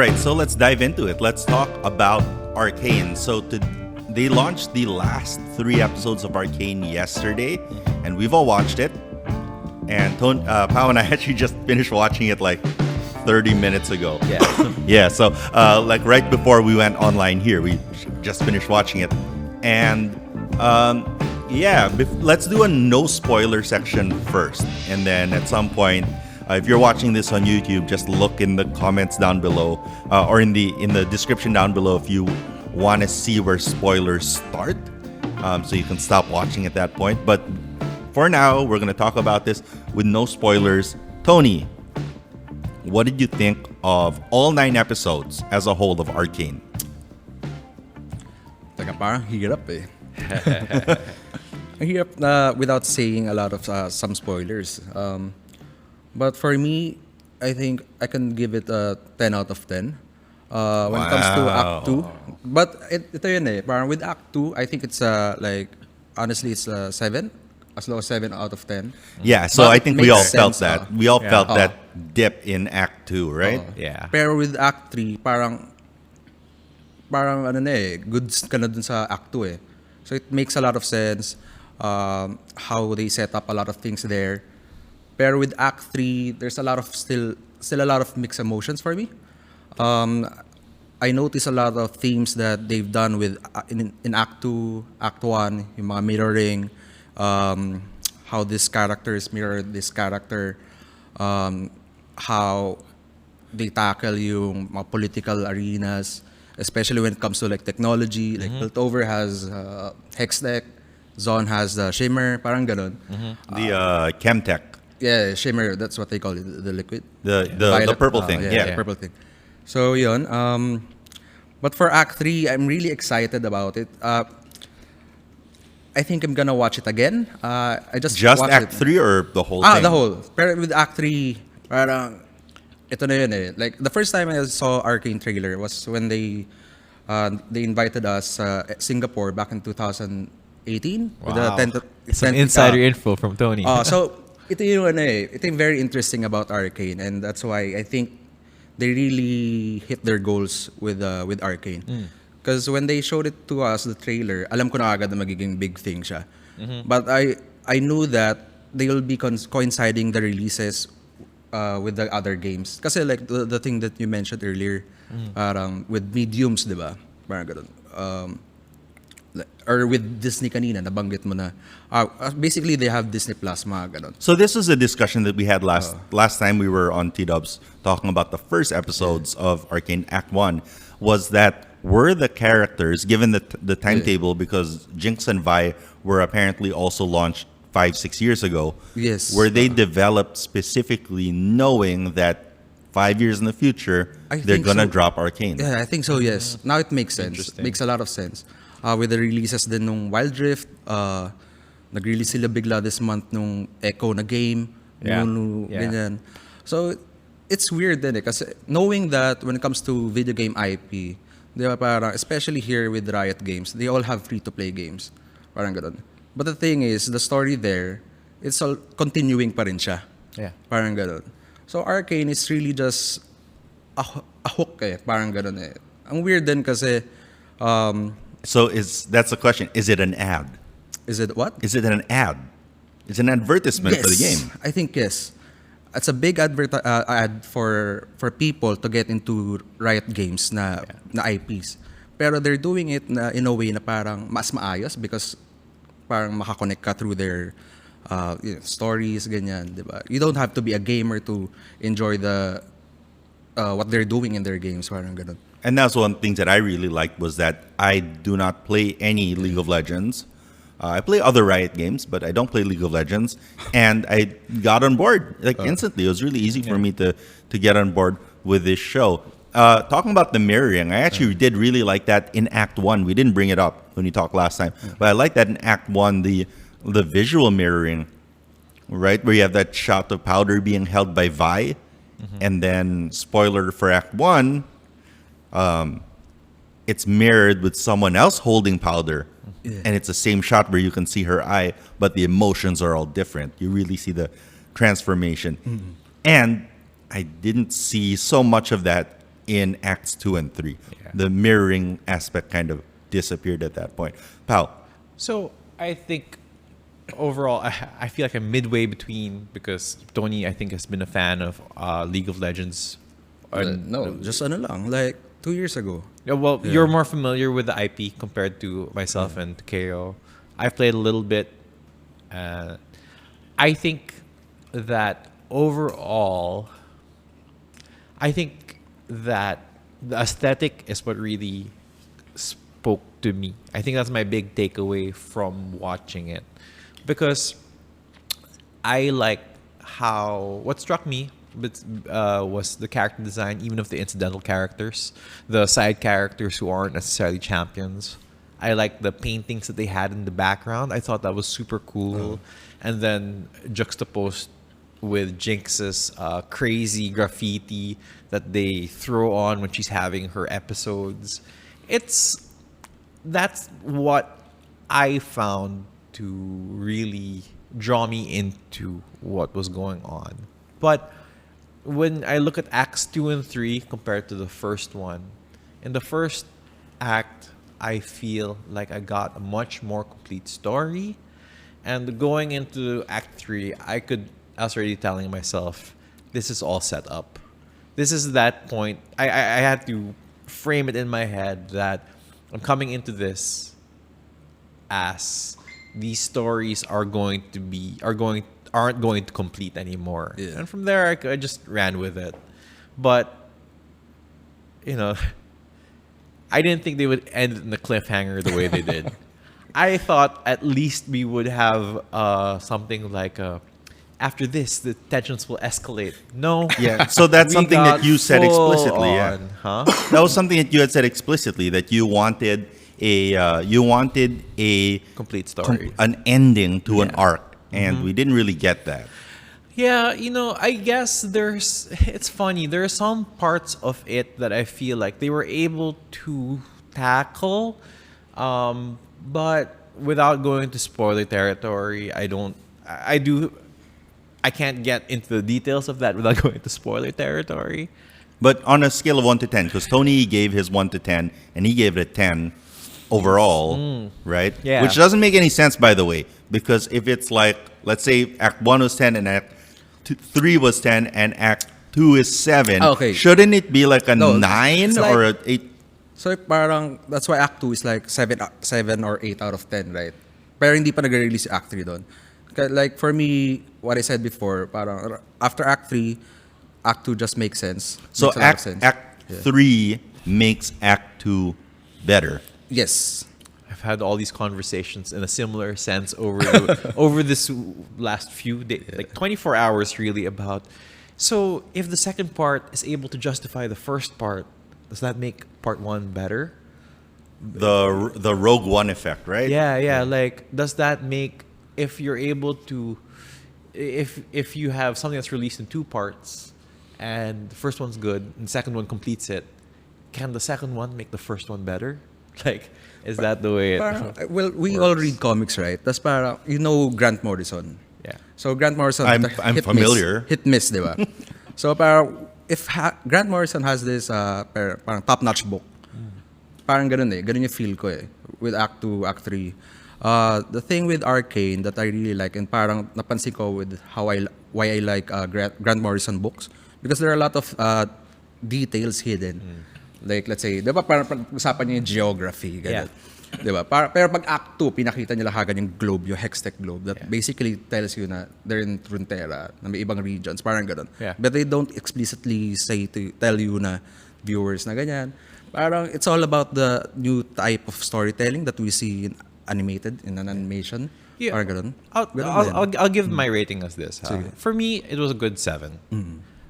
right, so let's dive into it. Let's talk about Arcane. They launched the last 3 episodes of Arcane yesterday, and we've all watched it. And Pao and I actually just finished watching it like 30 minutes ago. Yeah. Yeah, so like right before we went online here, we just finished watching it. And let's do a no spoiler section first. And then at some point, if you're watching this on YouTube, just look in the comments down below or in the description down below if you want to see where spoilers start. So you can stop watching at that point. But for now, we're going to talk about this with no spoilers. Tony, what did you think of all 9 episodes as a whole of Arcane? Teka, parang hirap eh. Ang hirap without saying a lot of some spoilers. But for me, I think I can give it a 10 out of 10. When it comes to Act 2. But ito yun eh. Parang with Act 2, I think it's honestly, it's 7. As low as 7 out of 10. Yeah, so But I think it we all makes felt sense, that. We all felt Oo. that dip in Act 2, right? Yeah. Pero with Act 3, parang ano na eh, goods ka na dun sa Act 2 eh. So it makes a lot of sense how they set up a lot of things there. Pero with Act 3, there's a lot of still a lot of mixed emotions for me. I notice a lot of themes that they've done with in Act 2, Act 1, yung mga mirroring, how these characters mirror this character, how they tackle yung mga political arenas, especially when it comes to like technology. Like Piltover has Hex Deck, Zon has Shimmer, parang ganun. The Chemtech. Yeah, Shimmer, that's what they call it, the liquid. The Violet, purple thing. Yeah, Yeah. the purple thing. So yun. But for Act 3, I'm really excited about it. I think I'm gonna watch it again. I just watched Act it. 3 or the whole thing? The whole. Pero with Act 3, parang ito na yun eh. Like the first time I saw Arcane trailer was when they invited us Singapore back in 2018 with the Wow. 10th Some insider info from Tony. So ito yung ano eh. Ito yung very interesting about Arcane, and that's why I think they really hit their goals with Arcane. Because when they showed it to us, the trailer, alam ko na agad na magiging big thing siya. But I knew that they will be coinciding the releases with the other games. Kasi like the thing that you mentioned earlier, parang with mediums, di ba? Parang ganun. Or with Disney kanina, nabanggit mo na. Basically, they have Disney Plus, mga ganun. So this is a discussion that we had last time we were on T-Dubs talking about the first episodes of Arcane Act 1, was that were the characters, given the timetable, because Jinx and Vi were apparently also launched 5-6 years ago, Yes. were they developed specifically knowing that 5 years in the future, I they're think gonna so. drop Arcane? Yeah, I think so, yes. Now it makes sense. Interesting. Makes a lot of sense. With the releases din nung Wild Rift, nag-release sila bigla this month nung Echo na game, Yeah. ganyan. So, it's weird din eh, kasi knowing that when it comes to video game IP, di ba parang, especially here with Riot Games, they all have free-to-play games. Parang ganun. But the thing is, the story there, it's all continuing pa rin siya. Yeah. Parang ganun. So Arcane is really just a hook eh. Parang ganun eh. Ang weird din kasi, So that's the question. Is it an ad? is it what? Is it an ad? It's an advertisement for the game. I think yes. It's a big ad for people to get into Riot Games na IPs. Pero they're doing it in a way na parang mas maayos because parang makakonect ka through their stories, ganyan, di ba? You don't have to be a gamer to enjoy the what they're doing in their games, parang ganun. And that's one thing that I really liked was that I do not play any League of Legends. I play other Riot games, but I don't play League of Legends. And I got on board instantly. It was really easy for me to get on board with this show. Talking about the mirroring, I actually did really like that in Act 1. We didn't bring it up when we talked last time, but I like that in Act 1, the visual mirroring, right? Where you have that shot of Powder being held by Vi, and then, spoiler for Act 1, it's mirrored with someone else holding Powder. And it's the same shot where you can see her eye, but the emotions are all different. You really see the transformation. And I didn't see so much of that in Acts 2 and 3. Yeah. The mirroring aspect kind of disappeared at that point. Pal, So I think overall, I feel like I'm midway between, because Tony, I think, has been a fan of League of Legends. No, just ano lang, like 2 years ago. Yeah, well, you're more familiar with the IP compared to myself and Kayo. I've played a little bit. I think that overall, I think that the aesthetic is what really spoke to me. I think that's my big takeaway from watching it, because I like how what struck me was the character design, even of the incidental characters, the side characters who aren't necessarily champions. I like the paintings that they had in the background. I thought that was super cool. And then juxtaposed with Jinx's crazy graffiti that they throw on when she's having her episodes. That's what I found to really draw me into what was going on. But when I look at Acts 2 and 3 compared to the first one, in the first act, I feel like I got a much more complete story. And going into Act 3, I was already telling myself, this is all set up. This is that point. I had to frame it in my head that I'm coming into this as these stories aren't going to complete anymore. Yeah. And from there, I just ran with it. But, I didn't think they would end in the cliffhanger the way they did. I thought at least we would have something like, after this, the tensions will escalate. No. yeah. So that's We something that got you said full explicitly. Yeah. on, huh? That was something that you had said explicitly, that you wanted a Complete story. an ending to an Yeah. arc, and we didn't really get that. Yeah, I guess it's funny. There are some parts of it that I feel like they were able to tackle, but without going to spoiler territory, I can't get into the details of that without going to spoiler territory. But on a scale of 1 to 10, because Tony gave his 1 to 10, and he gave it a 10 overall, right? Yeah. Which doesn't make any sense, by the way, because if it's like, let's say Act 1 was 10 and Act 3 was 10 and Act 2 is 7, Okay. shouldn't it be like a No, 9 it's or like- a 8? So parang, that's why Act 2 is like 7 or 8 out of 10, right? Pero hindi pa nag-release Act 3 doon. Like for me, what I said before, parang after Act 3, Act 2 just makes sense. So Makes a lot of Act, sense. Act 3 makes Act 2 better. Yes. I've had all these conversations in a similar sense over this last few days, like 24 hours really, about, so if the second part is able to justify the first part, does that make part 1 better? The Rogue One effect, right? Yeah. Like, does that make, if you're able to, if you have something that's released in 2 parts and the first one's good and the second one completes it, can the second one make the first one better? Like, is that the way it Parang, well, we all read comics, right? That's parang, Grant Morrison. Yeah. So Grant Morrison, I'm hit familiar. Miss, hit miss, di ba? So parang, if Grant Morrison has this parang top-notch book, parang ganun yung feel ko with Act 2, Act 3. The thing with Arcane that I really like, and parang napansin ko with why I like Grant Morrison books, because there are a lot of details hidden. Like, let's say, di ba parang usapan niyo yung geography, ganun. Di ba? Pero pag Act 2, pinakita nila agad yung globe, yung Hextech globe, that basically tells you na they're in Frontera, na may ibang regions, parang ganun. Yeah. But they don't explicitly tell you na viewers na ganyan. Parang it's all about the new type of storytelling that we see in an animation. Yeah. Parang ganun. I'll give my rating as this. Sige. For me, it was a good 7.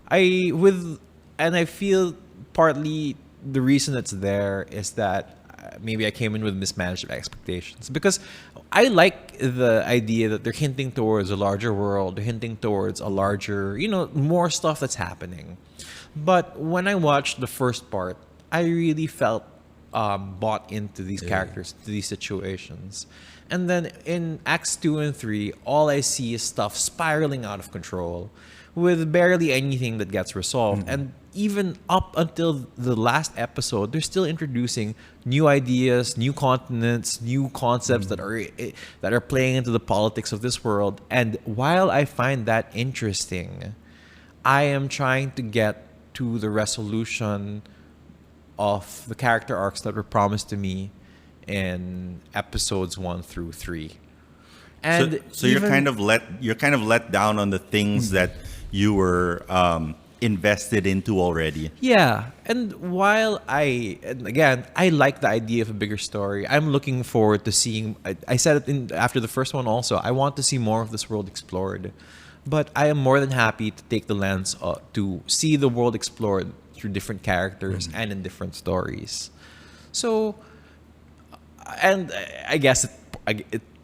I feel partly the reason it's there is that maybe I came in with mismanaged expectations, because I like the idea that they're hinting towards a larger world, they're hinting towards a larger, more stuff that's happening. But when I watched the first part, I really felt bought into these characters, to these situations. And then in Acts 2 and 3, all I see is stuff spiraling out of control with barely anything that gets resolved. And even up until the last episode, they're still introducing new ideas, new continents, new concepts that are playing into the politics of this world. And while I find that interesting, I am trying to get to the resolution of the character arcs that were promised to me in episodes 1 through 3. And so you're kind of let down on the things that you were invested into already. Yeah, and and again, I like the idea of a bigger story. I'm looking forward to seeing. I said it after the first one also. I want to see more of this world explored, but I am more than happy to take the lens to see the world explored through different characters and in different stories. So, and I guess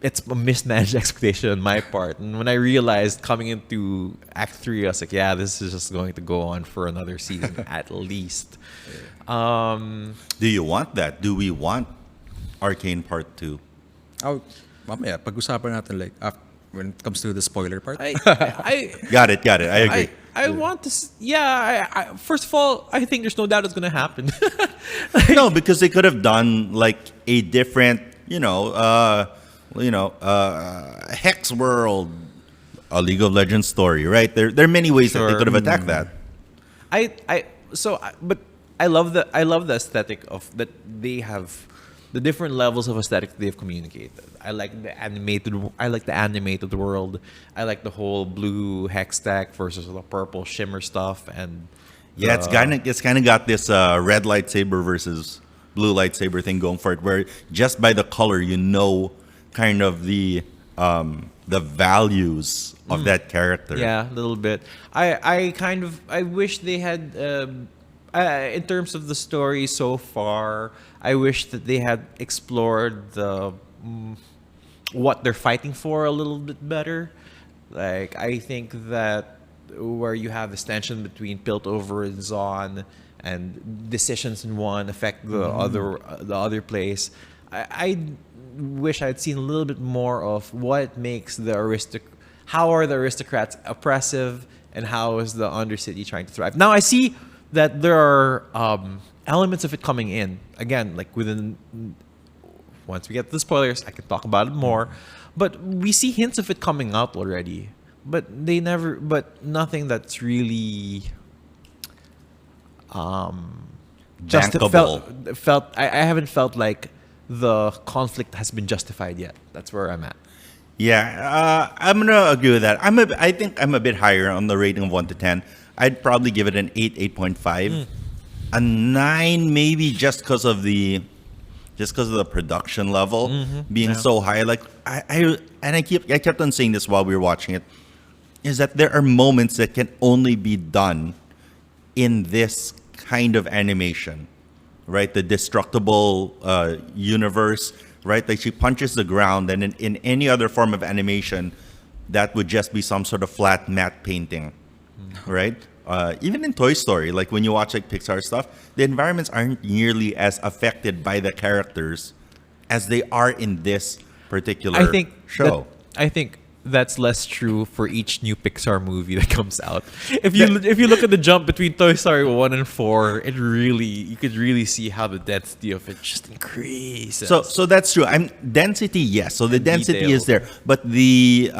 it's a mismanaged expectation on my part. And when I realized coming into Act 3, I was like, yeah, this is just going to go on for another season at least. Do you want that? Do we want Arcane Part 2? Oh, mamaya, pag-usapan natin like when it comes to the spoiler part. I Got it. I agree. I want to. I first of all, I think there's no doubt it's going to happen. No, because they could have done like a different, Hex World, a League of Legends story, right? There are many ways that they could have attacked that. But I love the aesthetic of that they have, the different levels of aesthetic they've communicated. I like the animated world. I like the whole blue hex tech versus the purple shimmer stuff, and it's kind of got this red lightsaber versus blue lightsaber thing going for it, where just by the color kind of the values of that character. Yeah, a little bit. I wish they had in terms of the story so far, I wish that they had explored the what they're fighting for a little bit better. Like, I think that where you have this tension between Piltover and Zon, and decisions in one affect the other place. I wish I'd seen a little bit more of what makes how are the aristocrats oppressive, and how is the Undercity trying to thrive. Now I see that there are elements of it coming in. Again, like once we get to the spoilers, I can talk about it more. But we see hints of it coming out already. But nothing that's really felt I haven't felt like the conflict has been justified yet. That's where I'm at. Yeah, I'm gonna agree with that. I think I'm a bit higher on the rating of 1 to 10. I'd probably give it an 8, 8.5, a 9 maybe just because of the production level being so high. Like I kept on saying this while we were watching it, is that there are moments that can only be done in this kind of animation, right? The destructible universe, right? Like she punches the ground, and in any other form of animation, that would just be some sort of flat matte painting, right? Even in Toy Story, like when you watch like Pixar stuff, the environments aren't nearly as affected by the characters as they are in this particular show. I think that's less true for each new Pixar movie that comes out. If you look at the jump between Toy Story 1 and 4, you could really see how the density of it just increases. So that's true. Density, yes. So the density is there, but the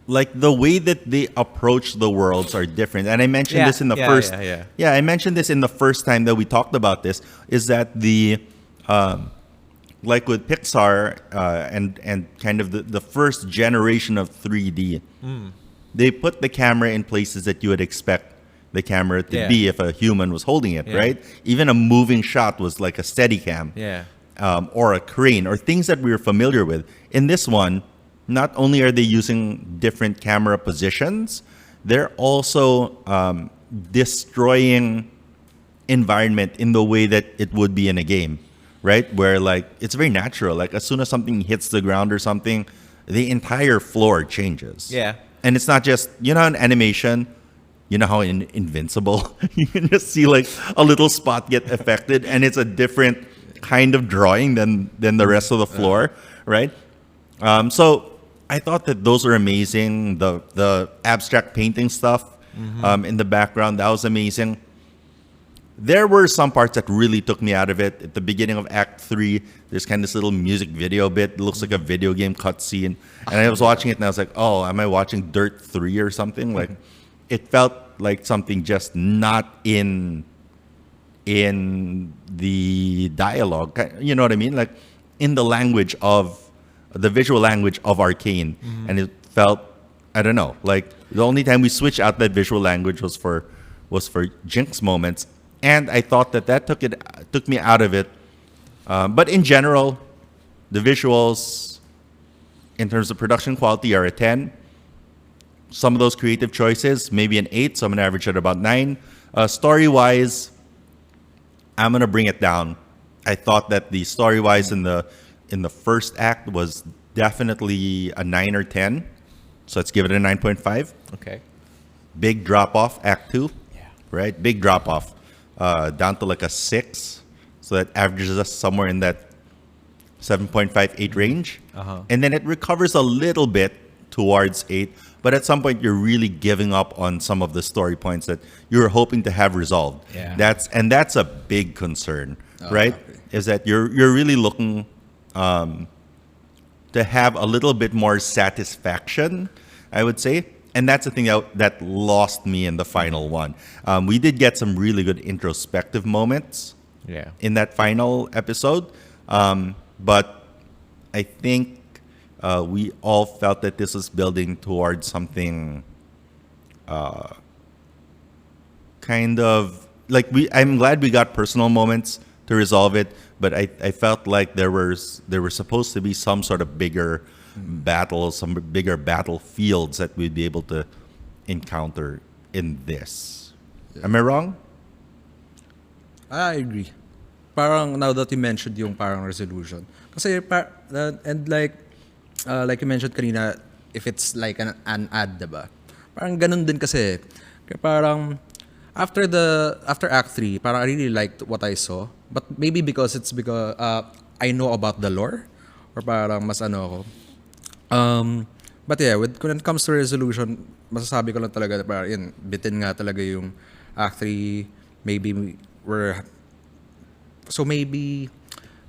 like the way that they approach the worlds are different. And I mentioned this in the first. Yeah, I mentioned this in the first time that we talked about this. Is that the like with Pixar and kind of the first generation of 3D, they put the camera in places that you would expect the camera to be if a human was holding it, right? Even a moving shot was like a Steadicam, or a crane, or things that we were familiar with. In this one, not only are they using different camera positions, they're also destroying environment in the way that it would be in a game, right? Where like it's very natural. Like as soon as something hits the ground or something, the entire floor changes. Yeah. And it's not just, in animation, how in Invincible, you can just see like a little spot get affected, and it's a different kind of drawing than the rest of the floor, right? So I thought that those are amazing. The abstract painting stuff in the background, that was amazing. there were some parts that really took me out of it. At the beginning of Act 3, there's kind of this little music video bit. It looks like a video game cutscene. And I was watching it and I was like, oh, am I watching Dirt 3 or something? Like, it felt like something just not in the dialogue. You know what I mean? Like, in the language of, the visual language of Arcane. And it felt, I don't know, like, the only time we switched out that visual language was for Jinx moments. And I thought that took me out of it. But in general, the visuals, in terms of production quality, are a 10. Some of those creative choices, maybe an 8. So I'm going to average at about 9. Story-wise, I'm going to bring it down. I thought that the story-wise in the first act was definitely a 9 or 10. So let's give it a 9.5. Okay. Big drop-off, Act 2. Yeah. Right? Big drop-off. Down to like a 6. So that averages us somewhere in that 7.5, 8 range. And then it recovers a little bit towards 8. But at some point, you're really giving up on some of the story points that you were hoping to have resolved. Yeah. That's a big concern, right? Okay. Is that you're really looking to have a little bit more satisfaction, I would say. And that's the thing that lost me in the final one. We did get some really good introspective moments in that final episode. But I think we all felt that this was building towards something kind of like I'm glad we got personal moments to resolve it, but I felt like there were supposed to be some sort of bigger battles, some bigger battlefields that we'd be able to encounter in this. Am I wrong? I agree. Parang now that you mentioned yung parang resolution. Kasi and like you mentioned kanina, if it's like an ad, diba? Parang ganun din kasi. Kaya parang after Act 3, parang I really liked what I saw. But maybe because I know about the lore or parang mas ano ako. But yeah, when it comes to resolution, masasabi ko lang talaga parang yun, bitin nga talaga yung Act 3. Maybe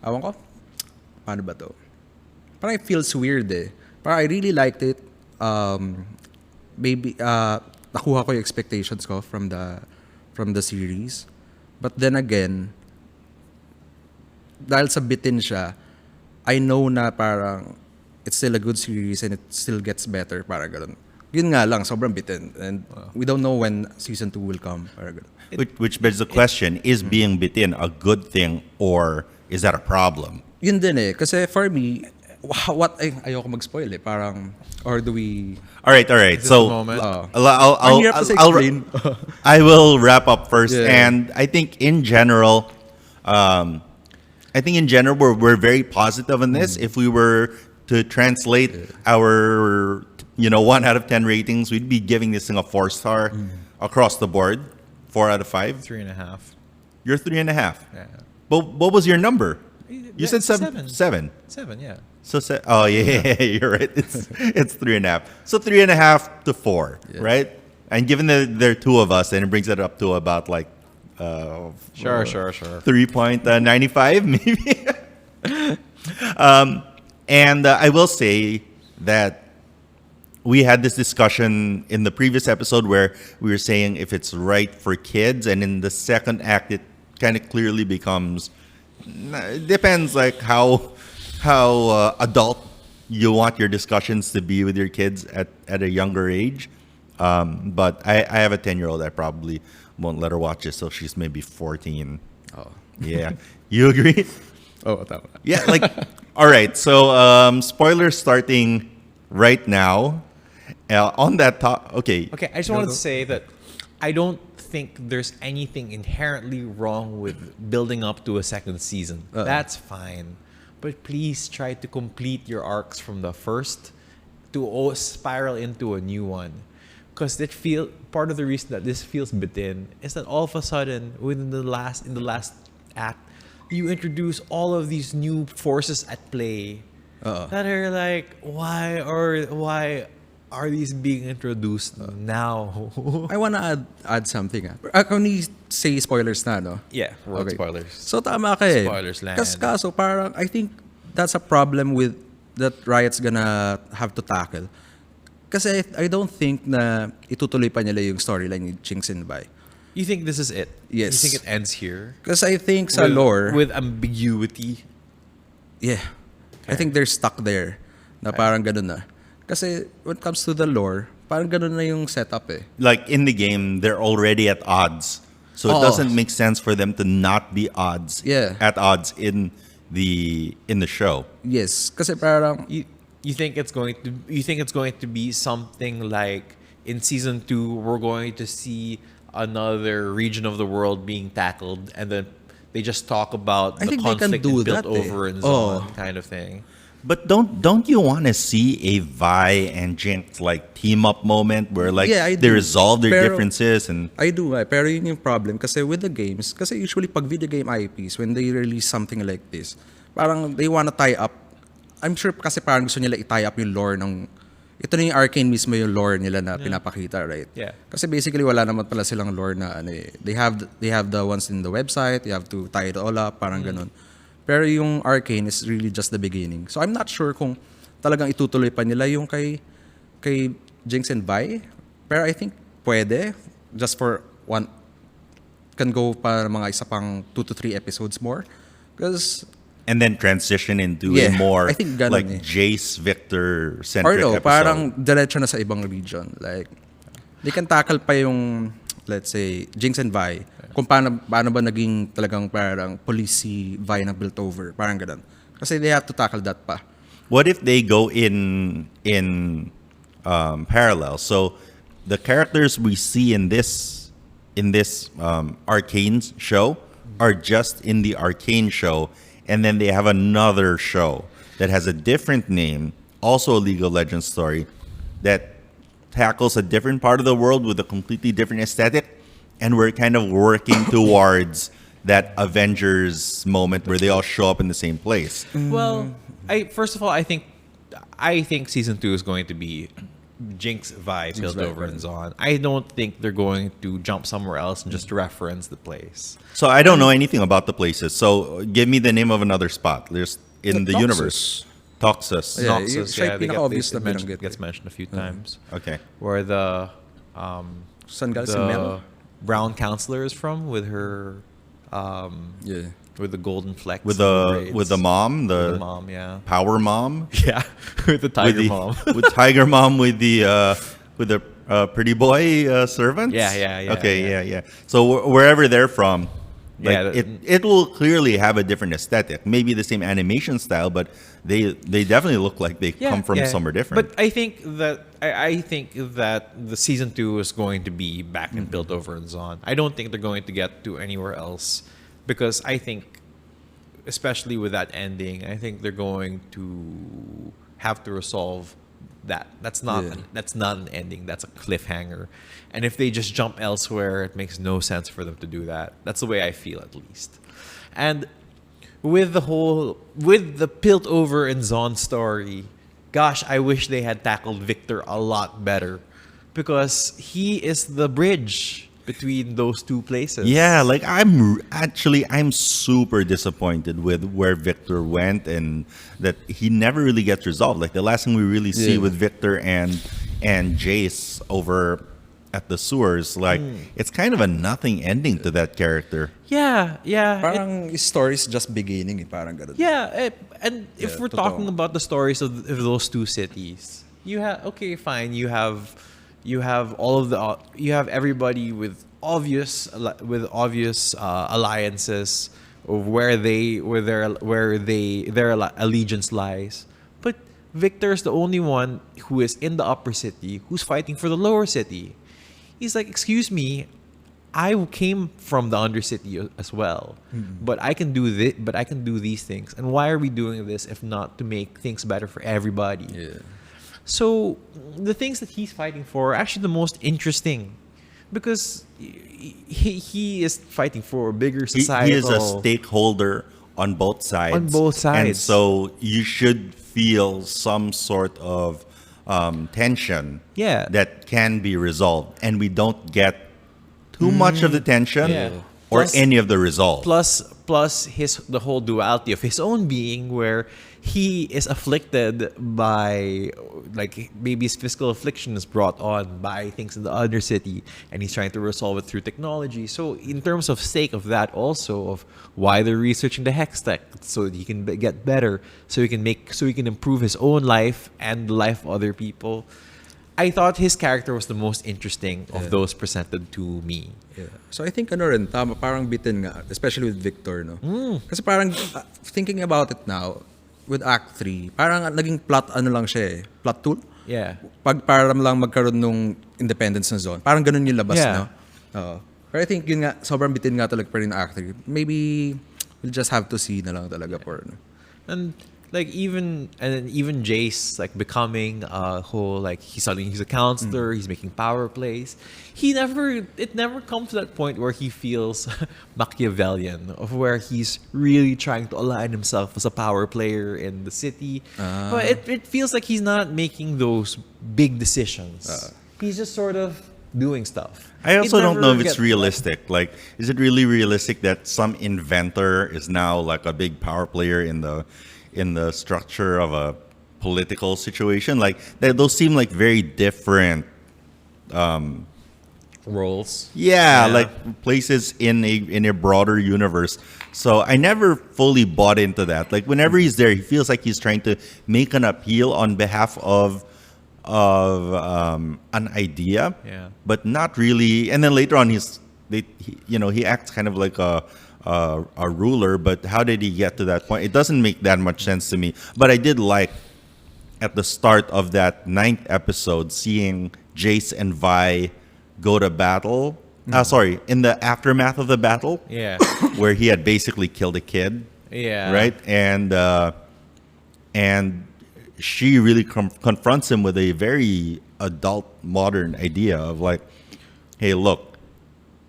awan ko, paano ba to? Parang it feels weird eh. Parang I really liked it. Maybe nakuha ko yung expectations ko from the series. But then again, dahil sa bitin siya, I know na parang it's still a good series and it still gets better. Parang ganun. Yun nga lang, sobrang bitin. And we don't know when season 2 will come. Parang ganun. Which begs the question, is being bitin a good thing or is that a problem? Yun din eh. Kasi for me, ayoko mag-spoil eh. Parang, or do we... All right. So moment? I will wrap up first. Yeah. And I think in general, we're very positive on this. If we were to translate our 1 out of 10 ratings, we'd be giving this thing a 4-star across the board. 4 out of 5. 3.5. You're 3.5. Yeah. But what was your number? You said 7. 7, yeah. So yeah, you're right. It's 3.5. So 3.5 to 4, right? And given that there are 2 of us, then it brings it up to about like Sure. 3.95 maybe. And I will say that we had this discussion in the previous episode where we were saying if it's right for kids, and in the second act it kind of clearly becomes, it depends like how adult you want your discussions to be with your kids at a younger age. But I have a 10-year-old. I probably won't let her watch it till she's maybe 14. Oh. Yeah. You agree? Oh, tama. Yeah, like, all right. So, spoilers starting right now. On that top, okay. Okay, I just wanted to say that I don't think there's anything inherently wrong with building up to a second season. That's fine. But please try to complete your arcs from the first to spiral into a new one. Because part of the reason that this feels bitin is that all of a sudden, in the last act, you introduce all of these new forces at play that are like, why are these being introduced now? I wanna add something. Kung ni say spoilers na, no? Yeah, world Okay. spoilers. So tama ka eh. Spoilers land. Kaso parang I think that's a problem with that Riot's gonna have to tackle. Kasi I don't think na itutuloy pa nila yung storyline ni Jinx and Vi. You think this is it? Yes. You think it ends here? Because I think sa lore, with ambiguity. yeah, I think they're stuck there. Na parang ganun na. Kasi when it comes to the lore, parang ganun na yung setup eh. Like in the game, they're already at odds, so it Oh. doesn't make sense for them to not be Yeah. at odds in the show. Yes, kasi parang You think it's going to be something like in season 2 we're going to see another region of the world being tackled, and then they just talk about I the think they can conflict do in built that, eh. over and Oh. Zon kind of thing. But don't you want to see a Vi and Jinx like team up moment where like Yeah, I they do. resolve their Pero- differences and I do, pero yun yung problem kasi with the games, kasi usually pag video game IPs, when they release something like this, parang they wanna tie up, I'm sure kasi parang gusto nila i-tie up yung lore ng, ito na yung Arcane mismo yung lore nila na pinapakita, right? Yeah. Kasi basically wala naman pala silang lore na ano eh. They have the ones in the website, you have to tie it all up, parang ganun. Pero yung Arcane is really just the beginning. So I'm not sure kung talagang itutuloy pa nila yung kay Jinx and Vi. Pero I think pwede. Just for one, can go pa mga isa pang 2 to 3 episodes more. Because, and then transition into Yeah, a more I think ganun like eh. Jace Victor or centric no, episode. parang diretso na sa ibang region. Like, they can tackle pa yung, let's say, Jinx and Vi. Kung paano ba naging talagang parang police si Vi na built over. Parang ganun. Kasi they have to tackle that pa. What if they go in parallel? So the characters we see in this Arcane show are just in the Arcane show, and then they have another show that has a different name, also a League of Legends story, that tackles a different part of the world with a completely different aesthetic, and we're kind of working towards that Avengers moment where they all show up in the same place. Well, first of all, I think season 2 is going to be Jinx, Vi, Piltover, and Zon. I don't think they're going to jump somewhere else and just reference the place. So I don't know anything about the places. So give me the name of another spot. There's in the Toxus. universe. Toxus. Yeah, Noxus, siya yung they pinaka-obvious they na mentioned- binanggit gets mentioned a few times. Okay. Where the Saan galing si Mel? brown counselor is from with her Yeah. with the golden flecks With and the mom, braids. the The mom, yeah. power mom, Yeah, with the tiger with the, mom. with Tiger Mom with the pretty boy servants. Yeah, Okay, yeah. So wherever they're from, like Yeah, it will clearly have a different aesthetic. Maybe the same animation style, but they definitely look like they come from somewhere different. But I think that the season 2 is going to be back in Piltover and Zon. I don't think they're going to get to anywhere else, because I think, especially with that ending, I think they're going to have to resolve that. That's not an ending. That's a cliffhanger. And if they just jump elsewhere, it makes no sense for them to do that. That's the way I feel, at least. And with the Piltover and Zon story, gosh, I wish they had tackled Victor a lot better, because he is the bridge between those two places. Yeah, like I'm super disappointed with where Victor went, and that he never really gets resolved. Like the last thing we really see Yeah. with Victor and Jace over at the sewers, like it's kind of a nothing ending to that character. Yeah. Parang story's just beginning, And parang ganun. if Yeah, we're totoo. talking about the stories of those two cities, you have you have everybody with obvious alliances of where their allegiance lies. But Victor's the only one who is in the upper city who's fighting for the lower city. He's like, excuse me, I came from the undercity as well, but I can do this. But I can do these things. And why are we doing this if not to make things better for everybody? Yeah. So the things that he's fighting for are actually the most interesting, because he is fighting for a bigger He societal. is a stakeholder on both sides. On both sides. And so you should feel some sort of tension Yeah. that can be resolved, and we don't get too much of the tension Yeah. or Plus- any of the resolve. Plus the whole duality of his own being, where he is afflicted by, like, maybe his physical affliction is brought on by things in the other city, and he's trying to resolve it through technology. So in terms of sake of that, also of why they're researching the hex tech, so that he can get better, so he can improve his own life and the life of other people. I thought his character was the most interesting of those presented to me. Yeah. So I think tama, parang bitin nga, especially with Victor, no? Kasi parang thinking about it now, with Act 3, parang naging plot lang siya eh, plot tool. Yeah. Para lang magkaroon nung independence na zone. Parang ganun yung labas, Yeah. no? Pero I think yun nga, sobrang bitin nga talaga pa rin ng Act 3. Maybe we'll just have to see na lang talaga for, no? And like even Jace, like, becoming a whole, like, he's a counselor, he's making power plays. It never comes to that point where he feels Machiavellian, of where he's really trying to align himself as a power player in the city. But it feels like he's not making those big decisions. He's just sort of doing stuff. I also It don't know never if it's gets- realistic. Like, is it really realistic that some inventor is now like a big power player in the structure of a political situation? Like, those seem like very different. roles. Yeah, like places in a broader universe. So I never fully bought into that. Like, whenever he's there, he feels like he's trying to make an appeal on behalf of an idea, Yeah. but not really. And then later on, he acts kind of like a ruler. But how did he get to that point? It doesn't make that much sense to me. But I did like at the start of that 9th episode seeing Jace and Vi go to battle. In the aftermath of the battle, Yeah. where he had basically killed a kid. Yeah. Right? And she really confronts him with a very adult, modern idea of like, hey, look,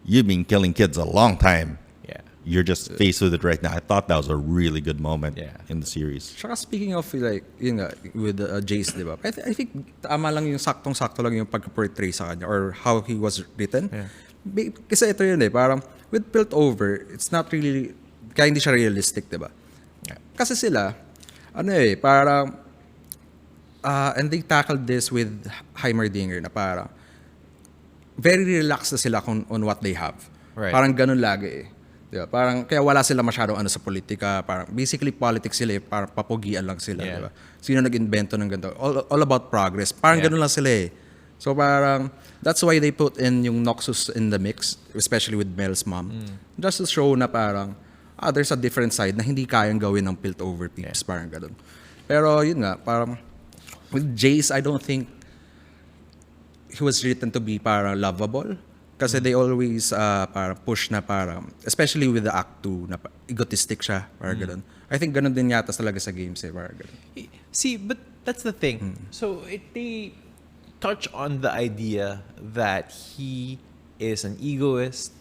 you've been killing kids a long time. Yeah. You're just faced with it right now. I thought that was a really good moment in the series. Tsaka speaking of, like, yun nga, with Jace, di ba? I think tama lang yung saktong-sakto lang yung pagka-portray sa kanya or how he was written. Yeah. Kasi ito yun eh, parang with Piltover, it's not really, kaya hindi siya realistic, di ba? Yeah. Kasi sila, parang, and they tackled this with Heimerdinger na parang, very relaxed na sila on what they have. Right. Parang ganun lagi eh. Diba? Parang, kaya wala sila masyadong sa politika. Parang, basically, politics sila eh. Parang papugian lang sila. Yeah. Diba? Sino nag-invento ng ganito? All about progress. Parang ganun lang sila eh. So parang, that's why they put in yung Noxus in the mix, especially with Mel's mom. Just to show na parang, there's a different side na hindi kayang gawin ng Piltover peeps. Parang ganun. Pero yun nga, parang, with Jace, I don't think he was written to be parang lovable. Kasi they always parang push na parang, especially with the Act 2, na egotistic siya. Parang ganun. I think ganun din yata talaga sa games eh. Parang ganun. See, but that's the thing. So they touch on the idea that he is an egoist,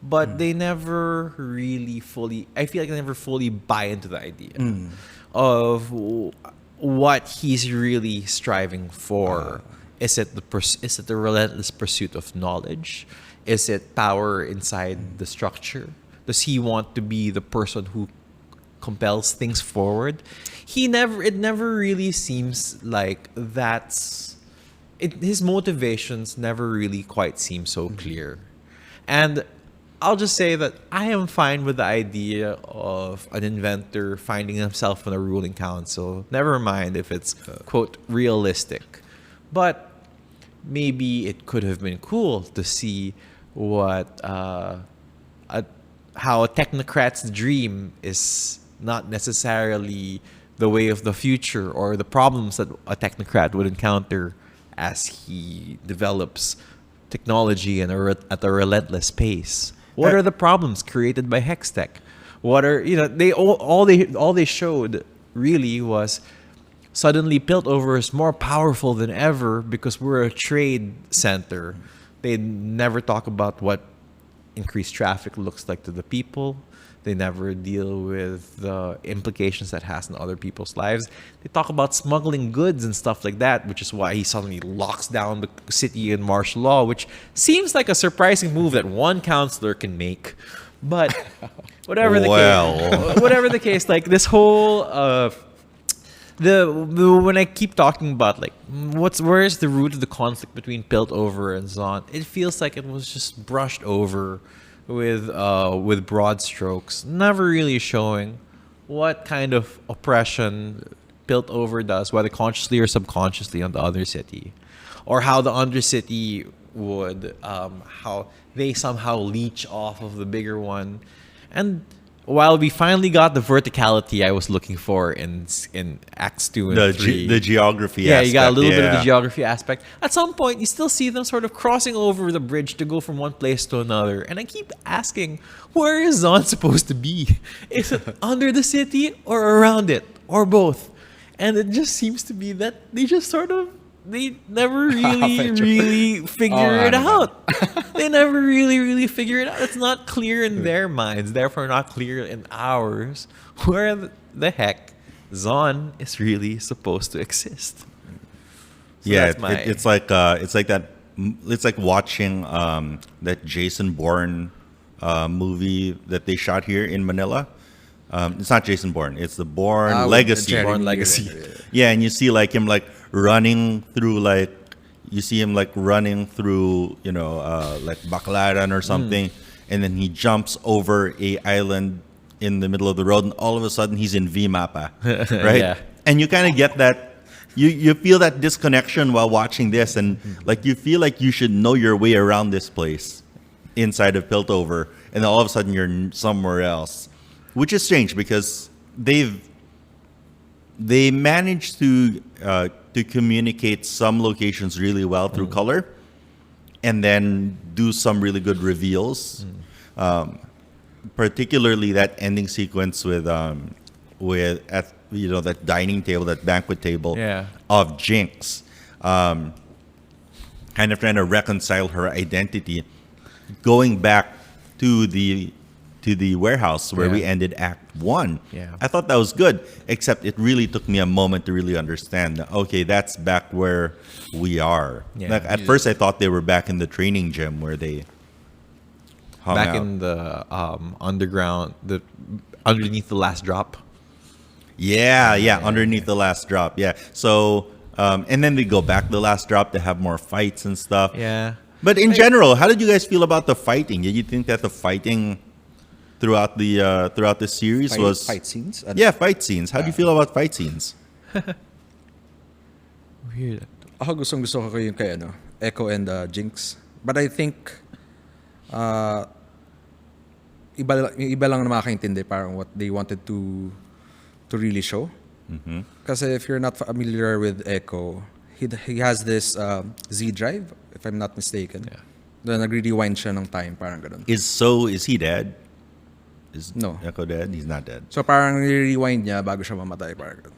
but they never really fully, I feel like they never fully buy into the idea of what he's really striving for. Is it the relentless pursuit of knowledge? Is it power inside the structure? Does he want to be the person who compels things forward? It never really seems like his motivations never really quite seem so clear. And I'll just say that I am fine with the idea of an inventor finding himself in a ruling council. Never mind if it's, quote, realistic. But maybe it could have been cool to see how a technocrat's dream is not necessarily the way of the future or the problems that a technocrat would encounter as he develops technology at a relentless pace. What are the problems created by hex tech? What are all they showed really was suddenly Piltover is more powerful than ever because we're a trade center. They never talk about what increased traffic looks like to the people. They never deal with the implications that has on other people's lives. They talk about smuggling goods and stuff like that, which is why he suddenly locks down the city in martial law, which seems like a surprising move that one counselor can make. But whatever the case, whatever the case, like this whole the when I keep talking about like where's the root of the conflict between Piltover and Zon, it feels like it was just brushed over with broad strokes, never really showing what kind of oppression Piltover does, whether consciously or subconsciously, on the Undercity, or how the Undercity would how they somehow leech off of the bigger one. And while we finally got the verticality I was looking for in Acts 2 and 3. The geography yeah, aspect. You got a little bit of the geography aspect. At some point, you still see them sort of crossing over the bridge to go from one place to another. And I keep asking, where is Zon supposed to be? Is it under the city or around it? Or both? And it just seems to be that they just sort of, they never really figure it out. They never really figure it out. It's not clear in their minds, therefore not clear in ours, where the heck Zon is really supposed to exist. So yeah, it's like that. It's like watching that Jason Bourne movie that they shot here in Manila. It's not Jason Bourne. It's the Bourne Legacy. Bourne Legacy. Yeah, and you see like him like running through like you know like Baclaran or something, and then he jumps over a island in the middle of the road, and all of a sudden he's in VMAPA, right? Yeah. And you kind of get that. You feel that disconnection while watching this, and like you feel like you should know your way around this place inside of Piltover, and then all of a sudden you're somewhere else, which is strange because they managed to communicate some locations really well through color, and then do some really good reveals. Particularly that ending sequence with at that dining table, that banquet table of Jinx, kind of trying to reconcile her identity, going back to the warehouse where we ended Act 1. Yeah. I thought that was good, except it really took me a moment to really understand that, okay, that's back where we are. Yeah. Like at first I thought they were back in the training gym where they hung out. In the underground, underneath the last drop. Yeah, underneath the last drop. Yeah. So, and then they go back to the last drop to have more fights and stuff. Yeah. But in general, how did you guys feel about the fighting? Did you think that the fighting throughout the series was fight scenes? Yeah, fight scenes. How do you feel about fight scenes? Weird. Ako gusto ko yung kay Echo and Jinx. But I think iba lang na makakaintindi parang what they wanted to really show. Kasi if you're not familiar with Echo, he has this Z drive, if I'm not mistaken. Yeah. Then nagre-rewind siya ng time, parang ganun. Is he dead? Is No. Echo dead? He's not dead. So parang rewind niya bago siya mamatay, parang ganun.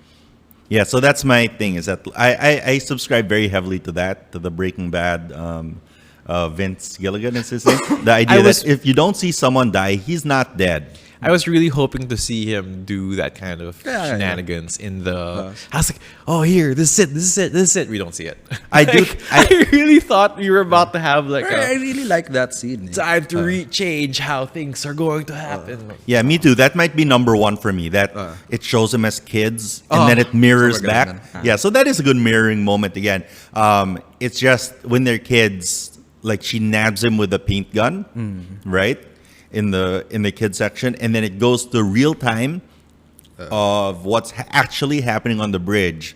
Yeah, so that's my thing, is that I subscribe very heavily to that, to the Breaking Bad Vince Gilligan is his name. The idea that if you don't see someone die, he's not dead. I was really hoping to see him do that kind of shenanigans in the. I was like, oh, here, this is it. We don't see it. I do. I really thought we were about to have like I a really like that scene. time to change how things are going to happen. Yeah, me too. That might be number one for me. That it shows them as kids and then it mirrors back. Yeah, so that is a good mirroring moment again. It's just when they're kids, like she nabs him with a paint gun, right? In the kid section, and then it goes to real time of what's actually happening on the bridge.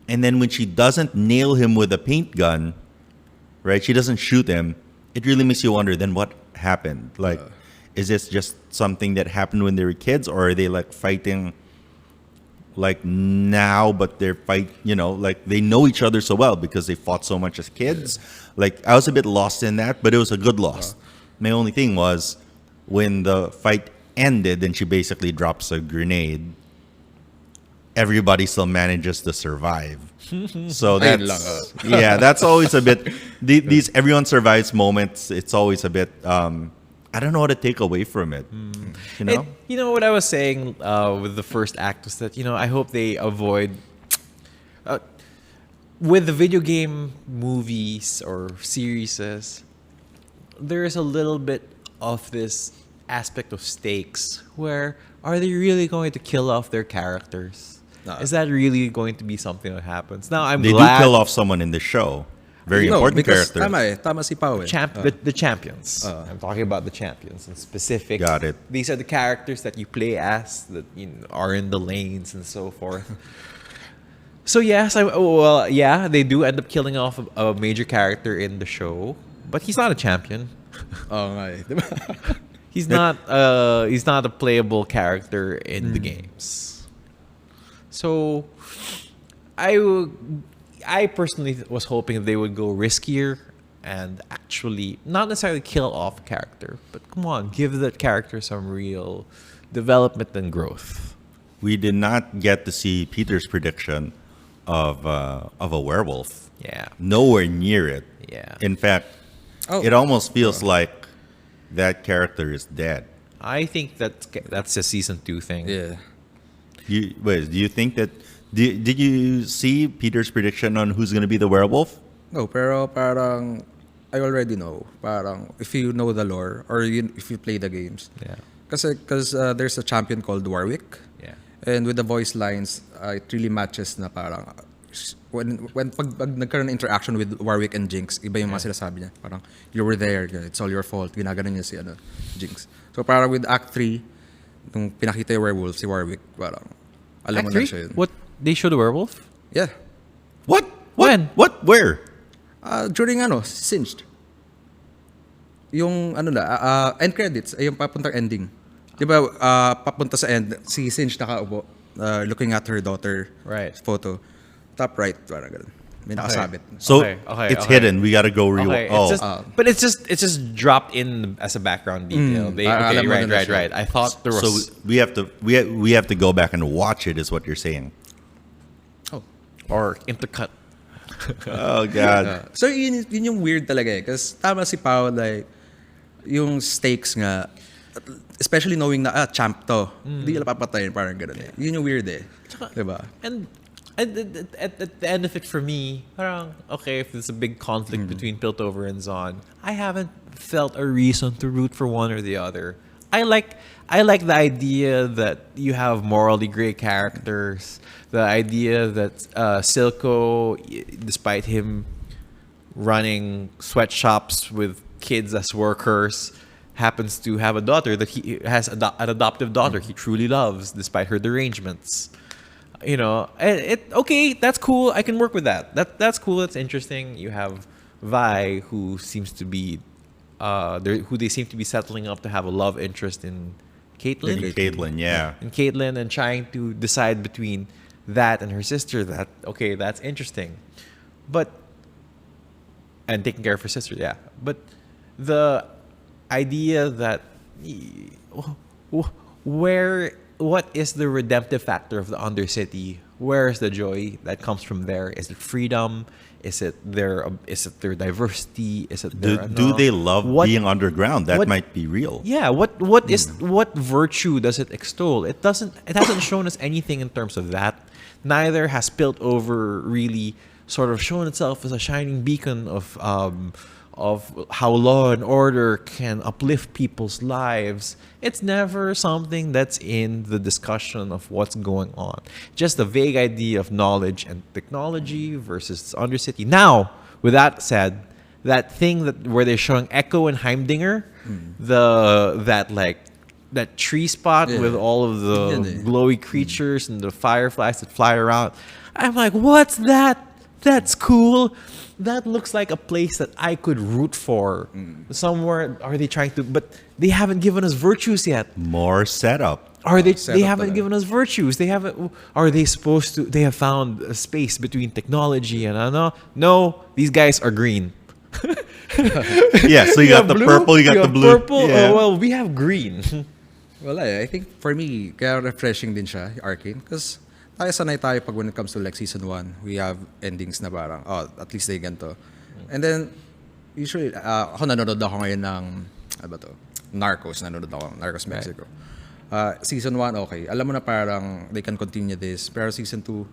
And then when she doesn't nail him with a paint gun, right? She doesn't shoot him. It really makes you wonder, then what happened? Like, is this just something that happened when they were kids, or are they like fighting like now, but they're like they know each other so well because they fought so much as kids? Like, I was a bit lost in that, but it was a good loss. My only thing was when the fight ended and she basically drops a grenade, everybody still manages to survive. So that's always a bit these everyone survives moments. It's always a bit I I don't know how to take away from it. You know? You know what I was saying with the first act was that, I hope they avoid with the video game movies or series, there is a little bit of this aspect of stakes where are they really going to kill off their characters? No. Is that really going to be something that happens? Now I'm They glad do kill off someone in the show. Very important because character. Tama si Pao eh. the champions. I'm talking about the champions in specific. Got it. These are the characters that you play as that are in the lanes and so forth. So yes, they do end up killing off a major character in the show, but he's not a champion. He's not a playable character in the games. So I personally was hoping they would go riskier and actually not necessarily kill off a character, but come on, give that character some real development and growth. We did not get to see Peter's prediction of a werewolf. Yeah. Nowhere near it. Yeah. In fact, Oh. it almost feels like that character is dead. I think that's a season 2 thing. Yeah. Do you think that? Did you see Peter's prediction on who's going to be the werewolf? No, pero parang I already know. Parang if you know the lore or if you play the games. Yeah. Because there's a champion called Warwick. Yeah. And with the voice lines, it really matches na parang when pag nagkaroon ng interaction with Warwick and Jinx, iba yung mga sinasabi niya. Parang, you were there, it's all your fault. Ginaganon niya si Jinx. So parang with Act 3, nung pinakita yung werewolf, si Warwick, parang, alam mo na siya yun. What? They showed a werewolf? Yeah. What? When? What? Where? During Singed. Yung end credits, ay yung papuntang ending. Di ba, papunta sa end, si Singed nakaupo, looking at her daughter Right. photo. Top right, parang ganun. May nakasabit. So Okay, it's okay. hidden. We gotta go rewatch. Okay, but it's just dropped in as a background detail. alam mo na siya. Right. I thought there was. So we have to go back and watch it. Is what you're saying? Or intercut. Oh God. So yun yung weird talaga eh. Kasi tama si Pao, like, yung stakes nga, especially knowing na, champ to, hindi nila papatayin, parang ganun eh. Yun yung weird eh. Diba? And at the end of it for me, parang, okay, if there's a big conflict between Piltover and Zon, I haven't felt a reason to root for one or the other. I like the idea that you have morally gray characters. The idea that Silco, despite him running sweatshops with kids as workers, happens to have a daughter that he has an adoptive daughter he truly loves, despite her derangements. Okay, that's cool. I can work with that. That's cool. That's interesting. You have Vi, who seems to be, who they seem to be settling up to have a love interest in Caitlyn. Caitlyn, yeah. And Caitlyn, and trying to decide between that and her sister. That's interesting, and taking care of her sister, yeah. But the idea that what is the redemptive factor of the Undercity? Where is the joy that comes from there? Is it freedom? Is it their diversity? Is it their Do they love being underground? That might be real. Yeah. What virtue does it extol? It hasn't shown us anything in terms of that. Neither has Piltover really sort of shown itself as a shining beacon of how law and order can uplift people's lives. It's never something that's in the discussion of what's going on. Just a vague idea of knowledge and technology versus Undercity. Now, with that said, that thing where they're showing Echo and Heimdinger, that tree spot with all of the glowy creatures and the fireflies that fly around, I'm like, what's that? That's cool. That looks like a place that I could root for. Somewhere are they trying to? But they haven't given us virtues yet. More setup. Are they? Setup They haven't talaga. given us virtues. They haven't. Are they supposed to? They have found a space between technology and No, these guys are green. Yeah, so you got the blue, purple, you got the have blue. Purple. Yeah. Well, we have green. Well, I think for me, kaya refreshing din siya, Arcane. Because sanay tayo pag when it comes to like season 1, we have endings na parang, at least they ganito. And then, usually, ako nanonood ako ngayon ng, ano ba to? Narcos, nanonood ako. Narcos Mexico. Season 1, okay. Alam mo na parang they can continue this. Pero season 2,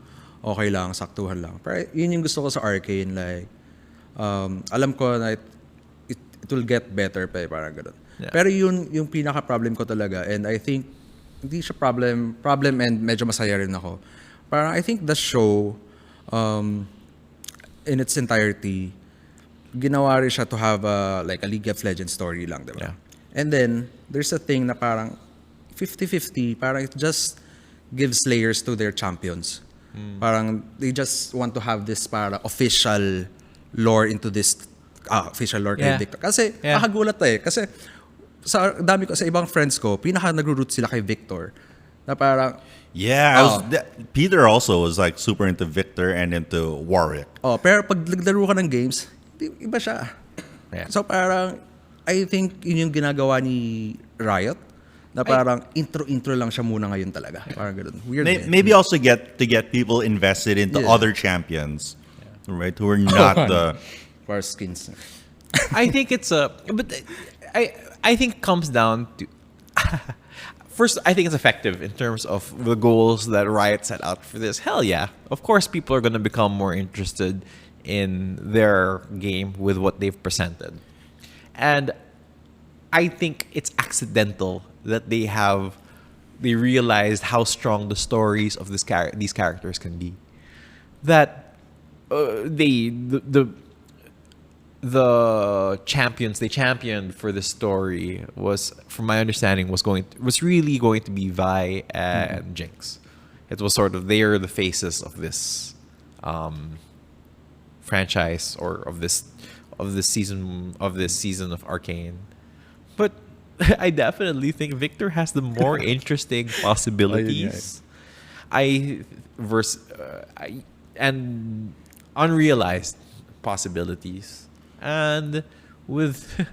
okay lang, saktuhan lang. Pero yun yung gusto ko sa Arcane. Like, alam ko na it will get better pa parang ganun. Yeah. Pero yun yung pinaka-problem ko talaga. And I think, hindi siya problem and medyo masaya rin ako. Parang I think the show, in its entirety, ginawa rin siya to have like a League of Legends story lang, diba? Yeah. And then, there's a thing na parang 50-50, parang it just gives layers to their champions. Parang they just want to have this para official lore into this official lore kay Yeah. Victor. Kasi Yeah. nakagulat kasi sa dami ko sa ibang friends ko, pinaka nagro-root sila kay Victor. Na parang Yeah, Peter also was like super into Victor and into Warwick. pero pag naglaro ka ng games, iba siya. Yeah. So parang I think yun yung ginagawa ni Riot na parang intro lang siya muna ngayon talaga. Parang ganun. Weird. Maybe also to get people invested into Yeah. other champions, right? Who are not the. for skins. I think but I think it comes down to first. I think it's effective in terms of the goals that Riot set out for this. Hell yeah, of course, people are going to become more interested in their game with what they've presented, and I think it's accidental that they realized how strong the stories of these characters can be. That the champions they championed for this story was, from my understanding, was really going to be Vi and Jinx. It was sort of, they are the faces of this franchise, or of this season of Arcane. But I definitely think Victor has the more interesting possibilities. And unrealized possibilities. And with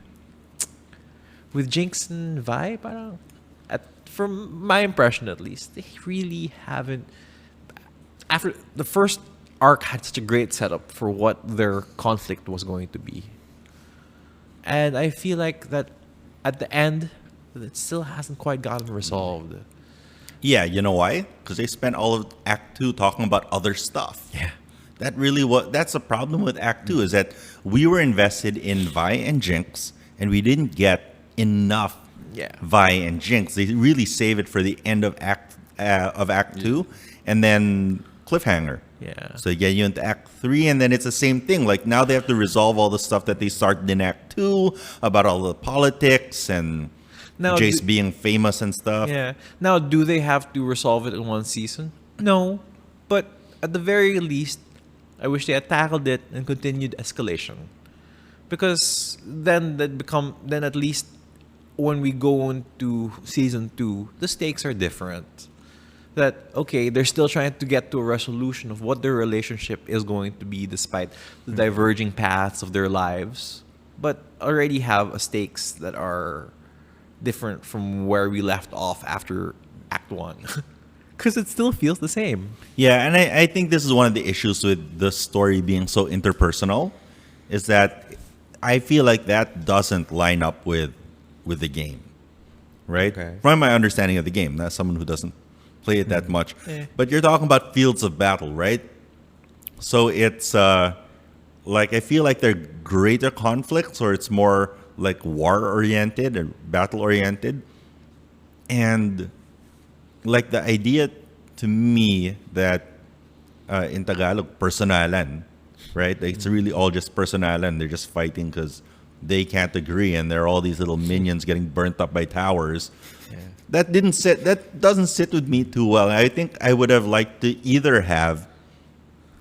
Jinx and Vi, parang from my impression at least, they really haven't. After the first arc had such a great setup for what their conflict was going to be, and I feel like that at the end, it still hasn't quite gotten resolved. Yeah, you know why? Because they spent all of Act 2 talking about other stuff. Yeah. That's the problem with Act 2, is that we were invested in Vi and Jinx, and we didn't get enough Vi and Jinx. They really save it for the end of Act 2, and then cliffhanger. Yeah. So get you into Act 3, and then it's the same thing. Like, now they have to resolve all the stuff that they started in Act 2 about all the politics and Now, Jace being famous and stuff. Yeah. Now, do they have to resolve it in one season? No. But at the very least, I wish they had tackled it and continued escalation. Because then at least when we go into season 2, the stakes are different. That, okay, they're still trying to get to a resolution of what their relationship is going to be despite the diverging paths of their lives, but already have stakes that are different from where we left off after Act 1. Because it still feels the same. Yeah, and I think this is one of the issues with the story being so interpersonal, is that I feel like that doesn't line up with the game, right? Okay. From my understanding of the game, not someone who doesn't play it that much. Yeah. But you're talking about fields of battle, right? So it's like, I feel like they're greater conflicts, or it's more like war-oriented or battle-oriented. And like the idea to me that in Tagalog, personalan, right? Like, it's really all just personalan. They're just fighting because they can't agree, and there are all these little minions getting burnt up by towers. Yeah. That doesn't sit with me too well. I think I would have liked to either have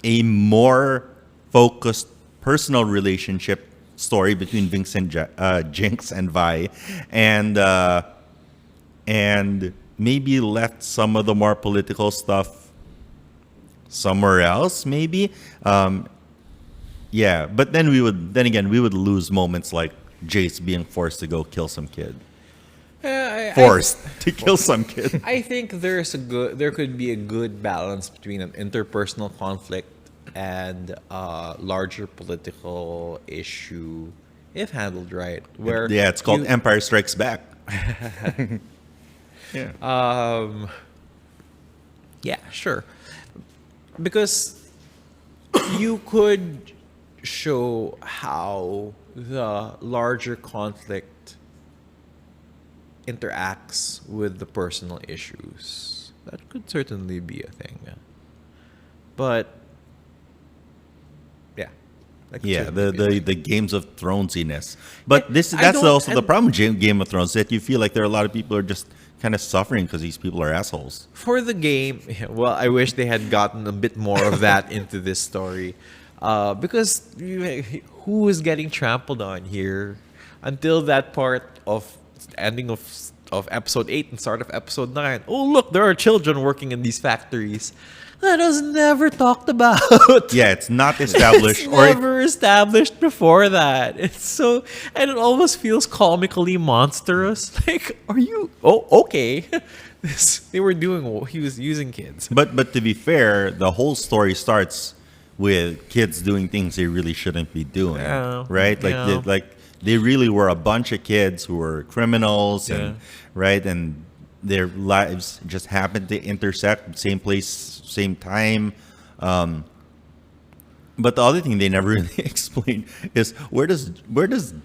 a more focused personal relationship story between Jinx and Vi, and maybe left some of the more political stuff somewhere else, maybe. Yeah, but then we would lose moments like Jace being forced to go kill some kid. Forced to kill some kid. I think there could be a good balance between an interpersonal conflict and a larger political issue if handled right. Where Yeah, it's called Empire Strikes Back. Yeah. Yeah, sure. Because you could show how the larger conflict interacts with the personal issues. That could certainly be a thing. Yeah. But yeah. That could Yeah, certainly be a thing. the Games of Thronesiness. But And this I that's don't- also the and- problem with Game of Thrones, that you feel like there are a lot of people who are just kind of suffering because these people are assholes. For the game, well, I wish they had gotten a bit more of that into this story, because who is getting trampled on here until that part of ending of episode 8 and start of episode 9. Oh, look, there are children working in these factories. That was never talked about. Yeah, it's not established. It's or it- never established before that. It's so, and it almost feels comically monstrous. Like, are you? Oh, okay. They were doing. He was using kids. but to be fair, the whole story starts with kids doing things they really shouldn't be doing, Yeah, right? yeah. They really were a bunch of kids who were criminals, Yeah. and right, and their lives just happened to intersect, same place, same time. But the other thing they never really explained is where does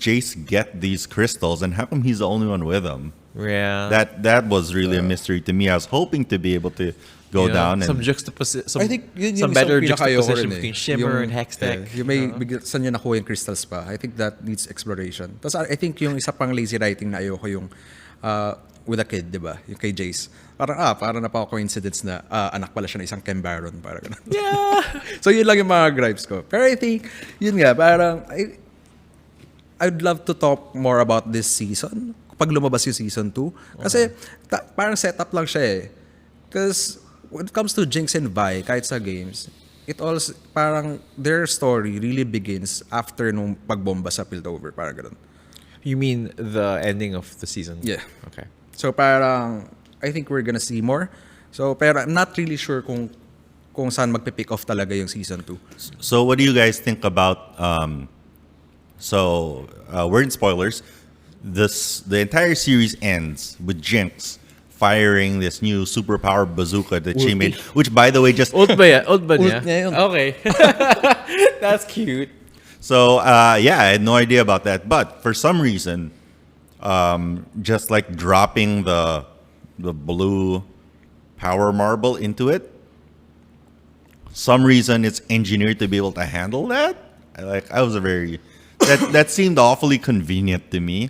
Jace get these crystals, and how come he's the only one with them? Yeah. That was really a mystery to me. I was hoping to be able to go down and some juxtaposition. Some, I think yun some yung better isang pinakaayoko juxtaposition rin eh. between Shimmer Yung- and Hextech. Yung may saan niya nakuha yung crystals pa. I think that needs exploration. Tapos I think yung isa pang lazy writing na ayoko yung with a kid, di ba? Yung kay Jace. Parang napaka-coincidence na anak pala siya ng isang Ken Baron. Parang ganun. Yeah. So yun lang yung mga gripes ko. Pero I think, yun nga, parang I'd love to talk more about this season pag lumabas yung season 2. Kasi parang setup lang siya eh. Because when it comes to Jinx and Vi, kahit sa games, it also, parang their story really begins after nung pagbomba sa Piltover. Parang ganun. You mean the ending of the season? Yeah. Okay. So parang, I think we're gonna see more. So, pero I'm not really sure kung saan magpipick off talaga yung season 2. So, what do you guys think about? We're in spoilers. The entire series ends with Jinx firing this new superpower bazooka that she made, which, by the way, just Old ba yan? Old ba niya? Old niya yun. Okay. That's cute. so. Yeah, I had no idea about that, but for some reason, just like dropping the blue power marble into it, some reason it's engineered to be able to handle that. I was a very that seemed awfully convenient to me.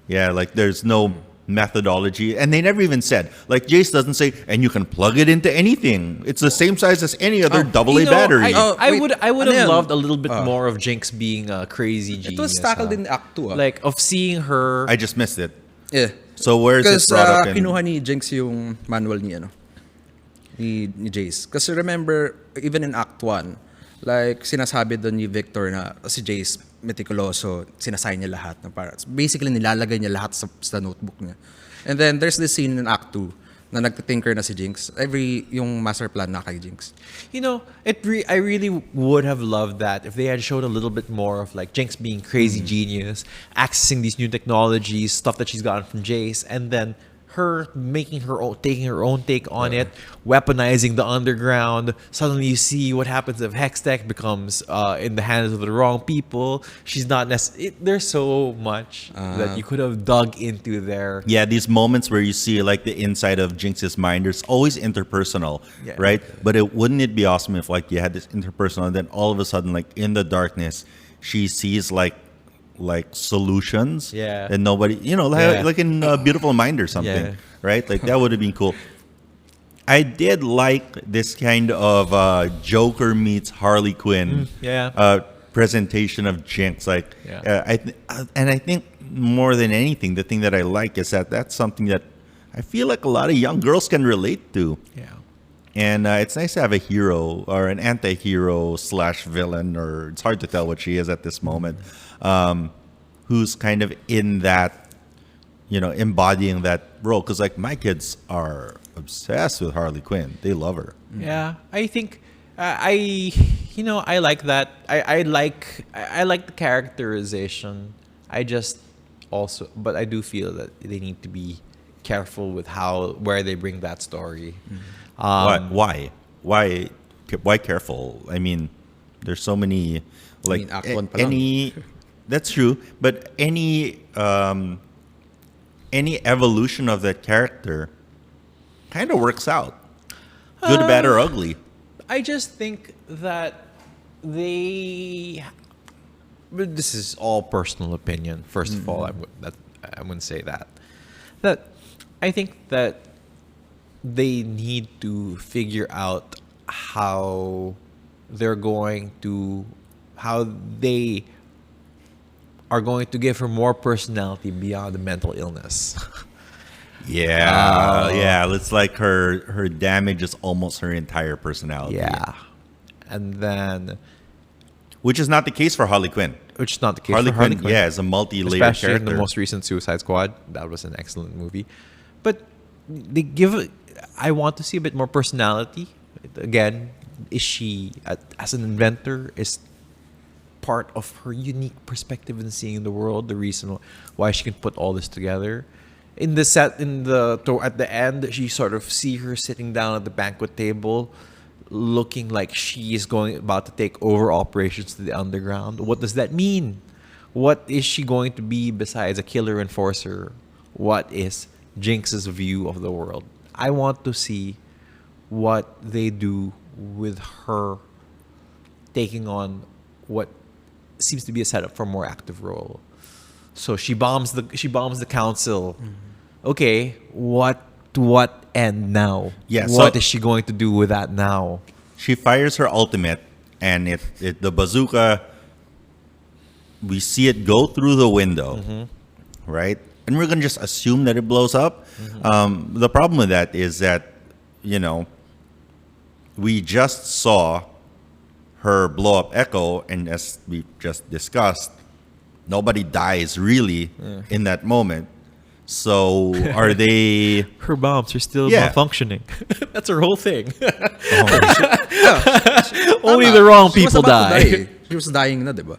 Yeah, like there's no methodology, and they never even said, like, Jace doesn't say, and you can plug it into anything. It's the same size as any other AA You know, battery. I wait, would ano have yan? loved a little bit more of Jinx being a crazy It genius. was tackled in Act 2. Like, of seeing her. I just missed it. Yeah. So where's it Because brought up in? kinuha ni Jinx yung manual ni ni Jace. Kasi remember, even in Act 1, like sinasabi doon ni Victor na si Jace meticuloso, sinasay niya lahat ng parts. Basically, nilalagay niya lahat sa notebook niya. And then there's this scene in Act 2 na nagtitinker na si Jinx. Yung master plan na kay Jinx. You know, I really would have loved that if they had showed a little bit more of like Jinx being crazy genius, accessing these new technologies, stuff that she's gotten from Jace, and then her making her own, taking her own take on it, weaponizing the underground. Suddenly you see what happens if Hextech becomes in the hands of the wrong people. She's not necessarily. There's so much that you could have dug into there. Yeah, these moments where you see like the inside of Jinx's mind, there's always interpersonal, Yeah. right? But wouldn't it be awesome if like you had this interpersonal, and then all of a sudden, like in the darkness, she sees like solutions, Yeah. and nobody, like in Beautiful Mind or something, Yeah. right? Like that would have been cool. I did like this kind of Joker meets Harley Quinn presentation of Jinx. Like, Yeah. I think more than anything, the thing that I like is that that's something that I feel like a lot of young girls can relate to. Yeah. And it's nice to have a hero or an anti-hero / villain, or it's hard to tell what she is at this moment, who's kind of in that, embodying that role. Because like my kids are obsessed with Harley Quinn. They love her. Yeah, I think I like that. I like the characterization. I just I do feel that they need to be careful with where they bring that story. Why careful? I mean, there's so many like Act 1 pa lang. any. That's true, but any evolution of that character kind of works out, good, bad, or ugly. I just think that but this is all personal opinion. First of all, I wouldn't say that. That I think that they need to figure out how they are going to give her more personality beyond the mental illness. Yeah. It's like her damage is almost her entire personality. Yeah. And then, Which is not the case for Harley Quinn. which is not the case Harley for Harley Quinn, Quinn. yeah, is a multi-layered Especially character. in the most recent Suicide Squad. That was an excellent movie. But I want to see a bit more personality. Again, is she, as an inventor, is part of her unique perspective in seeing the world, the reason why she can put all this together. At the end, you sort of see her sitting down at the banquet table, looking like she is about to take over operations to the underground. What does that mean? What is she going to be besides a killer enforcer? What is Jinx's view of the world? I want to see what they do with her taking on what seems to be a setup for a more active role. So she bombs the council. Okay, what end now? Yeah, What so- is she going to do with that now? She fires her ultimate, and the bazooka, we see it go through the window, right? And we're gonna just assume that it blows up. The problem with that is that, we just saw her blow up Echo, and as we just discussed, nobody dies really in that moment. So are they? Her bombs are still Yeah. malfunctioning. That's her whole thing. Oh, Only the wrong She was people about to die. eh. She was dying na, di ba?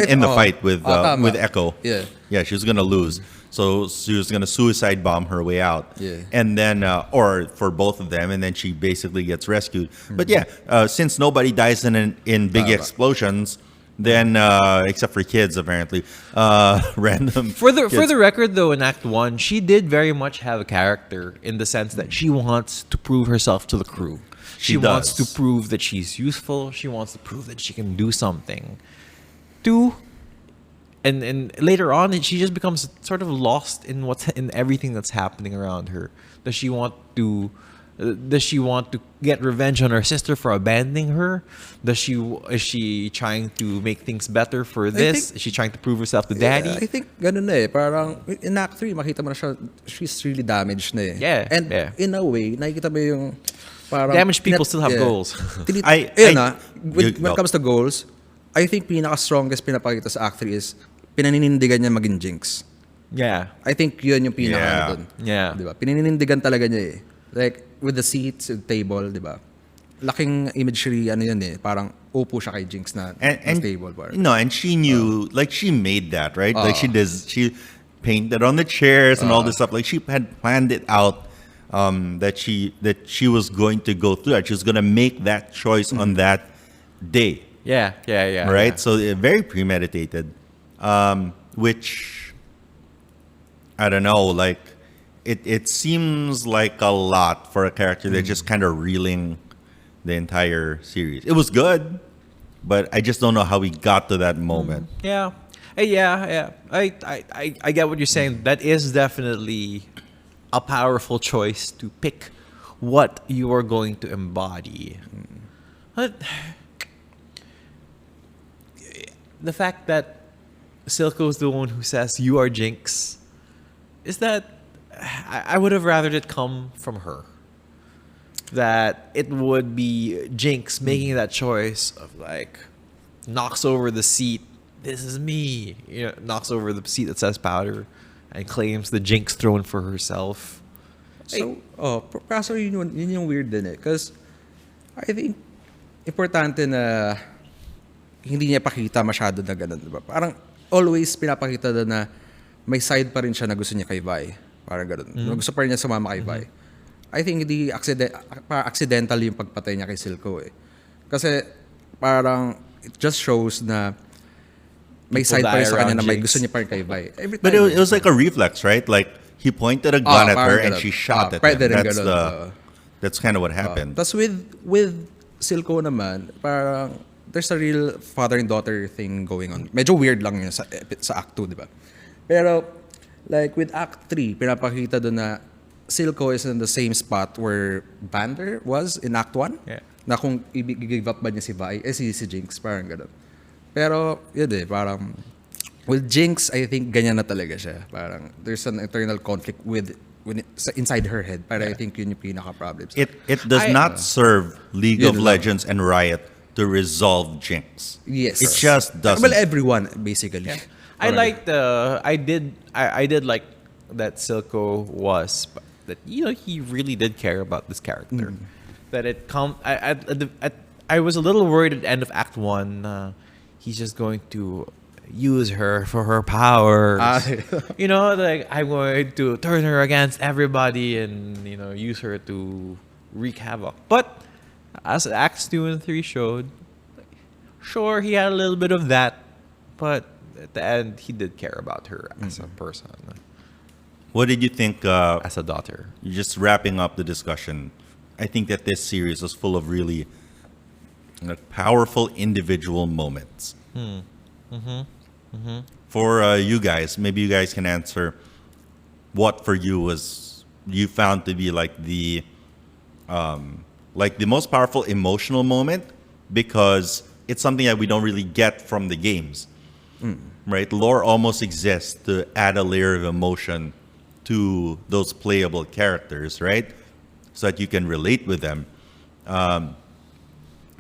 in the fight with tama. Echo. Yeah. She was gonna lose. So she was gonna suicide bomb her way out. Yeah. And then, or for both of them, and then she basically gets rescued. But yeah, since nobody dies in big Tama. explosions, then except for kids apparently, random. For the kids. record, though, in Act 1, she did very much have a character in the sense that she wants to prove herself to the crew. She wants to does. prove that she's useful. She wants to prove that she can do something. And later on, she just becomes sort of lost in everything that's happening around her. Does she want to get revenge on her sister for abandoning her? Is she trying to make things better for this? think- Is she trying to prove herself to daddy? Yeah, I think ganun na eh. Parang in Act 3, makita mo na siya, she's really damaged na eh. Yeah, And yeah. in a way, nakikita mo yung parang... Damaged people still have goals. When it go. comes to goals, I think pinaka-strongest pinapakita sa Act 3 is pinaninindigan niya maging Jinx. Yeah. I think yun yung pinaka Yeah. dun. Yeah. Diba? Pinaninindigan talaga niya eh. Like, with the seats, the table, diba? Laking imagery, yun eh. Parang upo siya kay Jinx na table. Parang. No, and she knew, like she made that, right? Like she painted on the chairs and all this stuff. Like she had planned it out, that she was going to go through that. She was going to make that choice on that day. Yeah. Right? Yeah. So very premeditated, which I don't know, like it seems like a lot for a character that's just kind of reeling the entire series. It was good, but I just don't know how we got to that moment. Yeah. Yeah. I get what you're saying. That is definitely a powerful choice to pick what you are going to embody. But the fact that Silco is the one who says you are Jinx, is that I would have rathered it come from her. That it would be Jinx making that choice of like knocks over the seat. This is me. Knocks over the seat that says powder and claims the Jinx throne for herself. So, kaso yun yung weird din eh. Because I think importante na hindi niya pakita masyado na ganun, diba? Parang, always pinapakita doon na may side pa rin siya na gusto niya kay Vi. Parang gano'n. Gusto pa rin niya sumama kay Vi. I think hindi accidental yung pagpatay niya kay Silco eh. Kasi parang it just shows na may People side pa rin die sa kanya na around may Jinx. gusto niya pa rin kay Vi. Every But time, it was like a reflex, right? Like he pointed a gun at her parang and ganun. she shot at pwede him. rin That's ganun. that's kind of what happened. Tapos with Silco naman, parang there's a real father and daughter thing going on. Medyo weird lang yun sa Act 2, di ba? Pero like with Act 3, pinapakita doon na Silco is in the same spot where Vander was in Act 1. Yeah. Na kung i-give up ba niya si Vi, si Jinx, parang gano'n. Pero yun parang with Jinx, I think ganyan na talaga siya. Parang there's an internal conflict inside her head. Pero I think yun yung pinaka-problem. It does not serve League of Legends and Riot to resolve Jinx. Yes. It just doesn't. Well, everyone, basically. I liked I did like that Silco was that he really did care about this character. That it I was a little worried at the end of Act 1 he's just going to use her for her powers. Like I'm going to turn her against everybody and use her to wreak havoc. But as Acts 2 and 3 showed, sure he had a little bit of that, but at the end he did care about her as a person, What did you think? as a daughter. Just wrapping up the discussion, I think that this series was full of really powerful individual moments. For you guys, maybe you guys can answer what for you found to be like the most powerful emotional moment, because it's something that we don't really get from the games, right? Lore almost exists to add a layer of emotion to those playable characters, right? So that you can relate with them.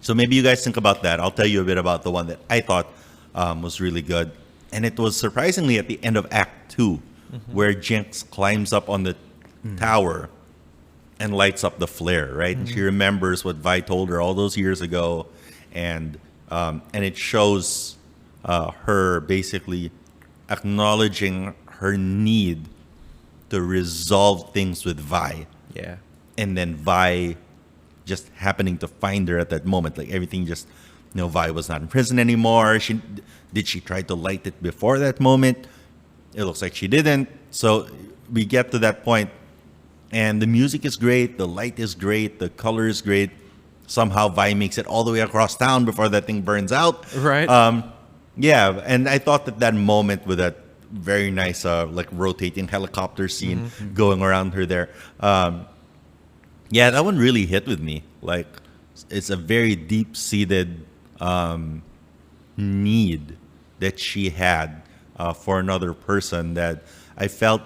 So maybe you guys think about that. I'll tell you a bit about the one that I thought was really good. And it was surprisingly at the end of Act 2, where Jinx climbs up on the tower and lights up the flare, right? And she remembers what Vi told her all those years ago. And it shows her basically acknowledging her need to resolve things with Vi. Yeah. And then Vi just happening to find her at that moment. Like everything just, Vi was not in prison anymore. Did she try to light it before that moment? It looks like she didn't. So we get to that point, and the music is great, the light is great, the color is great. Somehow Vi makes it all the way across town before that thing burns out. Right. Yeah, and I thought that moment with that very nice like rotating helicopter scene going around her there. Yeah, that one really hit with me. Like, it's a very deep-seated need that she had for another person that I felt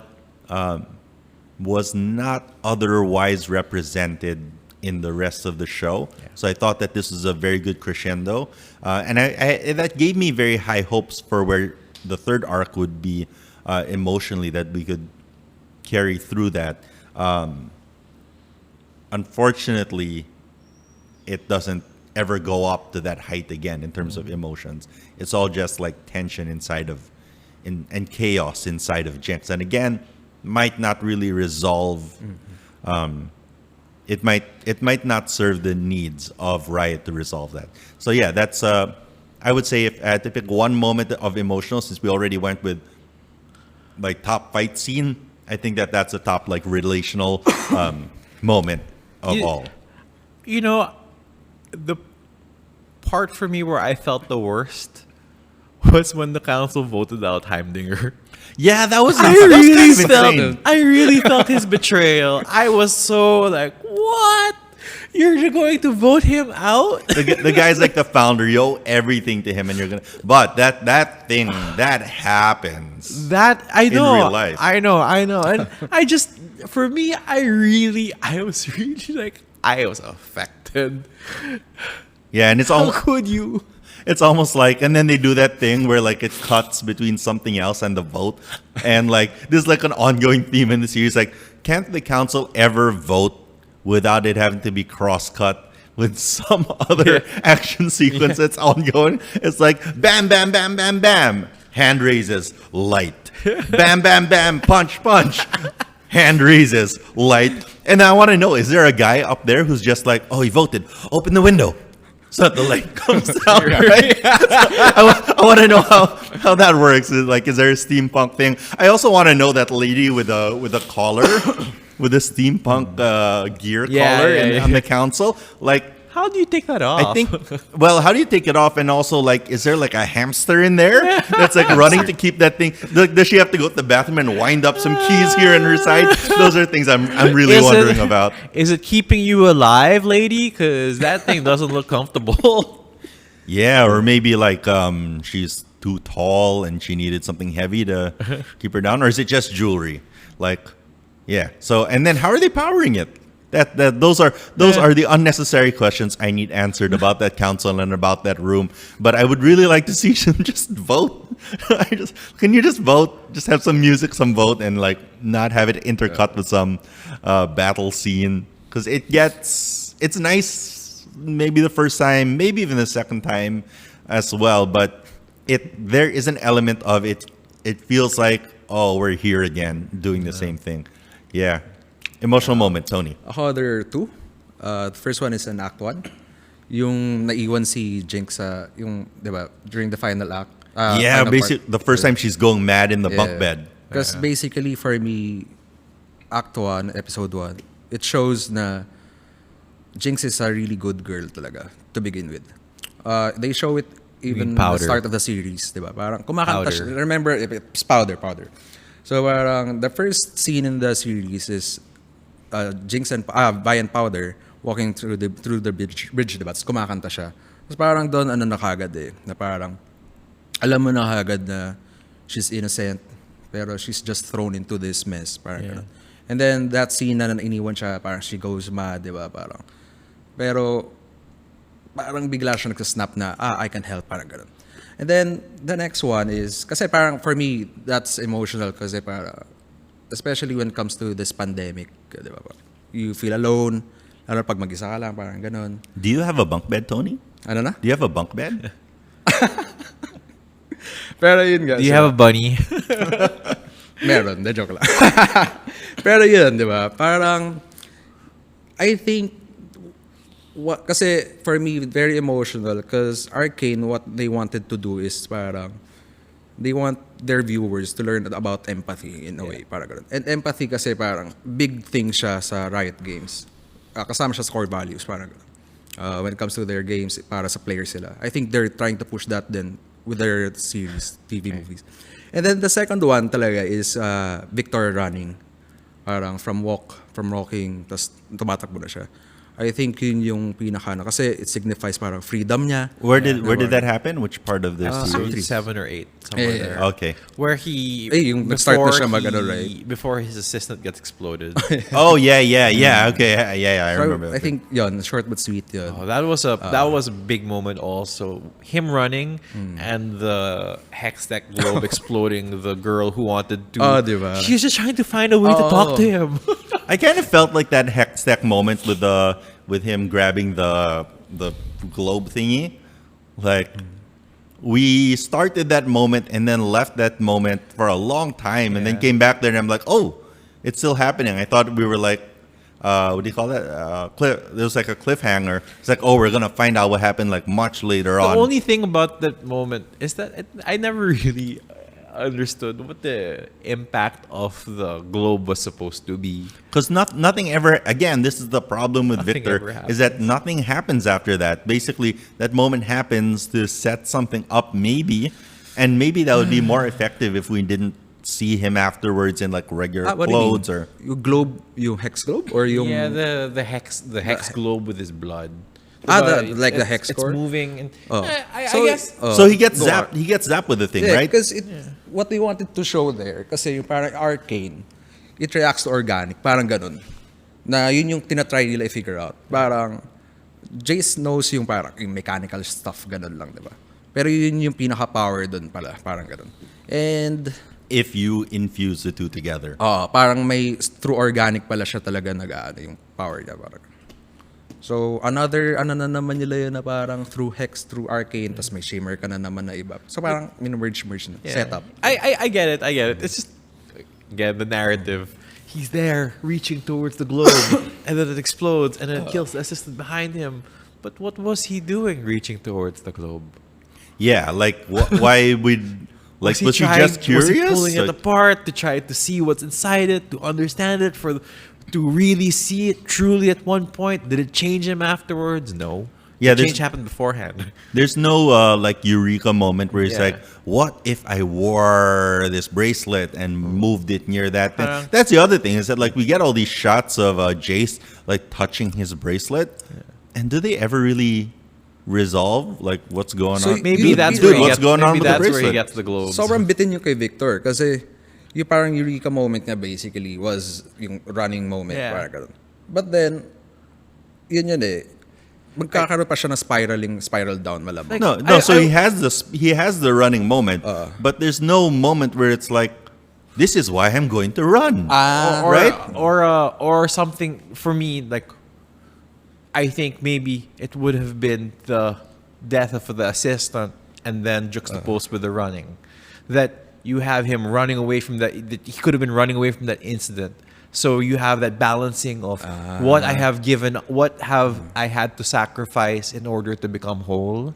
was not otherwise represented in the rest of the show. Yeah. So I thought that this was a very good crescendo. And I that gave me very high hopes for where the third arc would be emotionally, that we could carry through that. Unfortunately, it doesn't ever go up to that height again in terms of emotions. It's all just like tension inside of, and chaos inside of Jinx. And again, might not really resolve. It might not serve the needs of Riot to resolve that. So yeah, that's I would say if I had to pick one moment of emotional, since we already went with like top fight scene, I think that's a top like relational moment of all. The part for me where I felt the worst was when the council voted out Heimdinger. Yeah, that was I insane. really felt his betrayal. I was so like, what? You're going to vote him out? The guy's like the founder. You owe everything to him, and you're gonna. But that thing that happens. That I know. In real life. I know. And I just, for me, I was really like, I was affected. Yeah, and it's How almost. could you? It's almost like, and then they do that thing where like it cuts between something else and the vote, and like there's like an ongoing theme in the series. Like, can't the council ever vote without it having to be cross-cut with some other action sequence that's ongoing? It's like bam, bam, bam, bam, bam. Hand raises, light. Bam, bam, bam, punch, punch. Hand raises, light. And I want to know, is there a guy up there who's just like, oh, he voted. Open the window. So the light comes out, right? I want to know how that works. Is there a steampunk thing? I also want to know that lady with a collar, with a steampunk gear collar on the council. Like, How do you take that off? I think, well, how do you take it off? And also, like, is there like a hamster in there that's like running to keep that thing? Does she have to go to the bathroom and wind up some keys here on her side? Those are things I'm really wondering about. Is it keeping you alive, lady? Because that thing doesn't look comfortable. Yeah, or maybe like she's too tall and she needed something heavy to keep her down, or is it just jewelry? Like, yeah. So, and then how are they powering it? Those are the unnecessary questions I need answered about that council and about that room. But I would really like to see them just vote. Can you just vote? Just have some music, some vote, and like not have it intercut with some battle scene, because it's nice. Maybe the first time, maybe even the second time as well. But there is an element of it. It feels like, oh, we're here again doing the same thing. Yeah. Emotional moment, Tony. Ako, there are two. The first one is in Act 1. Yung naiwan si Jinx diba, during the final act. Yeah, final basically part. the first time she's going mad in the bunk bed. Because basically for me, Act 1, Episode 1, it shows na Jinx is a really good girl talaga to begin with. They show it even at the start of the series, diba? Parang kumakanta siya. Remember, it's powder. So parang the first scene in the series is Jinx and Vi and Powder walking through the bridge, diba? Tapos kumakanta siya. Tapos parang doon na kagad na parang alam mo na kagad na she's innocent pero she's just thrown into this mess, parang ganun. And then that scene na iniwan siya, parang she goes mad, diba? Parang pero parang bigla siya nagsasnap na I can help, parang ganun. And then the next one is kasi parang for me that's emotional kasi parang especially when it comes to this pandemic, diba? You feel alone, lalo pag mag-isa ka lang, parang ganun. Do you have a bunk bed, Tony? Ano na? Do you have a bunk bed? Pero yun nga. Do you have a bunny? Meron, joke lang. Pero yun, di ba? Parang, I think, kasi for me, very emotional because Arcane, what they wanted to do is parang, they want their viewers to learn about empathy in a way. Parang ganun. And empathy kasi parang big thing siya sa Riot Games. Kasama siya sa core values. Parang ganun. When it comes to their games, para sa players sila. I think they're trying to push that then with their series, TV movies. And then the second one talaga is Victor running. Parang from walking, tas tumatakbo na siya. I think yun yung pinaka kasi it signifies parang freedom niya. Where did that happen? Which part of the series? 7 or 8, somewhere there. Okay. Where he yung nag-start na siya mag-ano, right? Before his assistant gets exploded. Oh yeah. Okay, yeah. I remember. I think yun, short but sweet yun. Oh, that was a big moment also. Him running and the hex deck globe exploding the girl who wanted to. Oh, diba? She was just trying to find a way to talk to him. I kind of felt like that hex deck moment with him grabbing the globe thingy. Like we started that moment and then left that moment for a long time and then came back there and I'm like, oh, it's still happening. I thought we were like, what do you call that? There was like a cliffhanger. It's like, oh, we're gonna find out what happened like much later on. The only thing about that moment is that I never really understood what the impact of the globe was supposed to be. Because nothing ever, again, this is the problem with Nothing Victor, ever happens. is that nothing happens after that. Basically, that moment happens to set something up maybe, and maybe that would be more effective if we didn't see him afterwards in like regular clothes or... Yung globe, yung hex globe? Or yung... Yeah, the hex globe with his blood. The hex core? It's moving. And, I So- guess. So he gets zapped. He gets zapped with the thing, right? Because what they wanted to show there, kasi yung parang Arcane, it reacts to organic, parang ganun. Na yun yung tinatry nila i-figure out. Parang, Jace knows yung parang yung mechanical stuff, ganun lang, diba? Pero yun yung pinaka-power dun pala, parang ganun. And, If you infuse the two together. parang may, through organic pala siya talaga yung power niya, parang. So, another, ano na naman nila yun na parang through Hex, through Arcane, tas may Shimmer ka na naman na iba. So, parang merge na. Yeah. Setup. I get it. It's just, again, the narrative. He's there, reaching towards the globe, and then it explodes, and then it kills the assistant behind him. But what was he doing reaching towards the globe? Yeah, like why would like was he just curious? Was he pulling it Like, apart to try to see what's inside it, to understand it, to really see it truly at one point? Did it change him afterwards? No. Yeah, the there's- change happened beforehand. There's no like eureka moment where it's Yeah. like, what if I wore this bracelet and moved it near that thing? Parang- That's the other thing is that like we get all these shots of Jace like touching his bracelet, and do they ever really resolve like what's going So on? Maybe Dude, that's dude, where he what's gets, going on maybe with the that's where he bracelet? gets the globes. Sobrang bitin yung kay Victor kasi yung parang eureka moment niya basically was yung running moment. Yeah. Parang ganun. But then, yun eh. Magkakaroon pa siya na spiral down malamang. No. So he has the running moment, but there's no moment where it's like, this is why I'm going to run. Right? Or something for me like I think maybe it would have been the death of the assistant and then juxtaposed with the running. That you have him running away from that he could have been running away from that incident. So you have that balancing of what I have given, what have I had to sacrifice in order to become whole.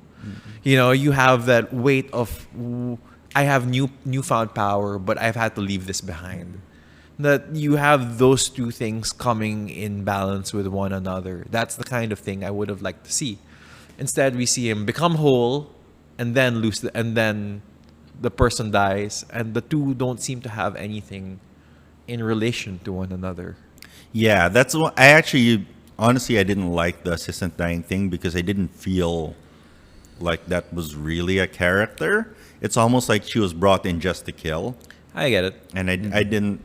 You know, you have that weight of I have newfound power, but I've had to leave this behind. That you have those two things coming in balance with one another. That's the kind of thing I would have liked to see. Instead, we see him become whole, and then and then the person dies, and the two don't seem to have anything in relation to one another. Yeah, that's what I actually honestly I didn't like the assistant dying thing because I didn't feel like that was really a character. It's almost like she was brought in just to kill. I get it. And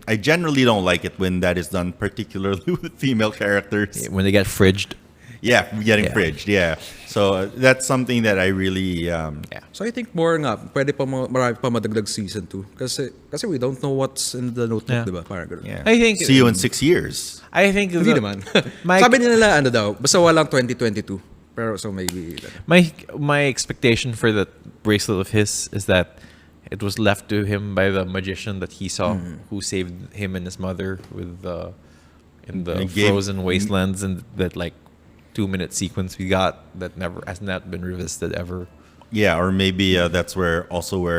I generally don't like it when that is done, particularly with female characters. When they get fridged. Yeah, getting Yeah. fridged, yeah. So that's something that I really So I think more nga, pwede pa marami pa madagdag season 2. Kasi we don't know what's in the notebook, Yeah. diba? Parang ganun. yeah. I think- see you in 6 years. I think Hindi naman. Sabi nila ano daw, basta walang 2022. Pero so maybe my expectation for the bracelet of his is that it was left to him by the magician that he saw, who saved him and his mother with in the And gave- frozen wastelands, and that like 2-minute sequence we got that never has not been revisited ever. Yeah, or maybe that's where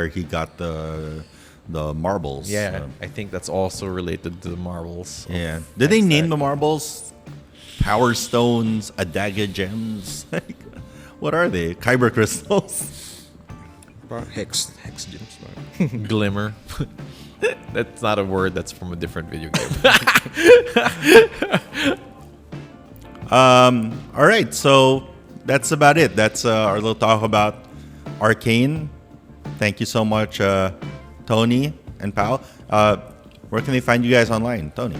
he got the marbles. Yeah, I think that's also related to the marbles. Yeah. Did they name the marbles? Power stones, Adaga gems. Like, what are they? Kyber crystals. parang hex gems. Parang. Glimmer. That's not a word. That's from a different video game. All right, so that's about it. That's our little talk about Arcane. Thank you so much, Tony and Pao. Where can they find you guys online, Tony?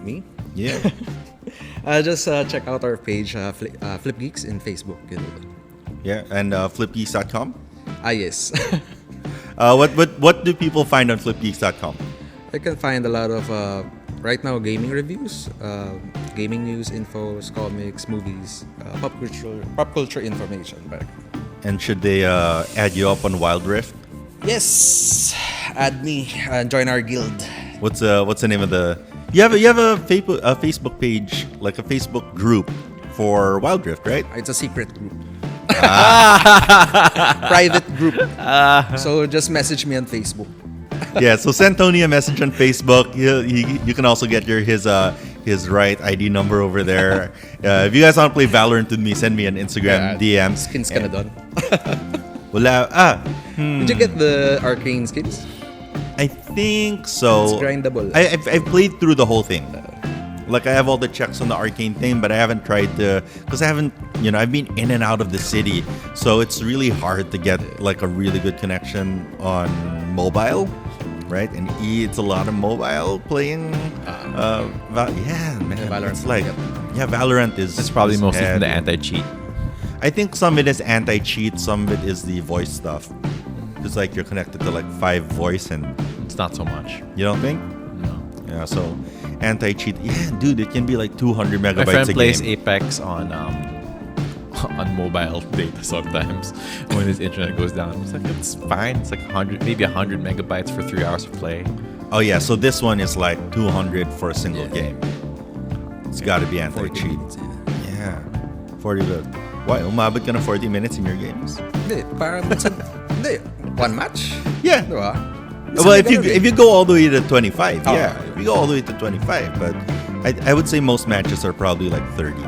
Me? Yeah. Just check out our page, Flip Geeks in Facebook. You know. Yeah, and flipgeeks.com. Yes. What do people find on flipgeeks.com? You can find a lot of right now gaming reviews, gaming news, infos, comics, movies, pop culture information. And should they add you up on Wild Rift? Yes, add me and join our guild. What's the name of the? You have a Facebook page, like a Facebook group for Wild Rift, right? It's a secret group. Private group. So just message me on Facebook. Yeah, so send Tony a message on Facebook. You can also get his right ID number over there. If you guys want to play Valorant with me, send me an Instagram DM. Skins ka na doon. Wala. Did you get the Arcane skins? I think so. It's grindable. I've played through the whole thing. Like I have all the checks on the Arcane thing, but I haven't tried to, because I haven't, I've been in and out of the city, so it's really hard to get like a really good connection on mobile, right? And it's a lot of mobile playing. Yeah, man, Valorant. it's like Valorant is. It's probably is mostly from the heavy. anti-cheat. I think some of it is anti-cheat, some of it is the voice stuff. It's like you're connected to like 5 voice, and It's not so much. you don't think? No. Yeah, so anti-cheat. Yeah, dude, it can be like 200 My megabytes friend a plays game. Apex on mobile data sometimes when his internet goes down. It's like it's fine. It's like 100, maybe 100 megabytes for 3 hours of play. Oh yeah, so this one is like 200 for a single game. It's got to be 40 anti-cheat. minutes, Yeah, 40 to. Why umabot ka na 40 minutes in your games? Hindi, parang minsan, hindi, one match. Yeah. Diba? Well, if you go all the way to 25, Oh, yeah, if you go all the way to 25, but I would say most matches are probably like 30,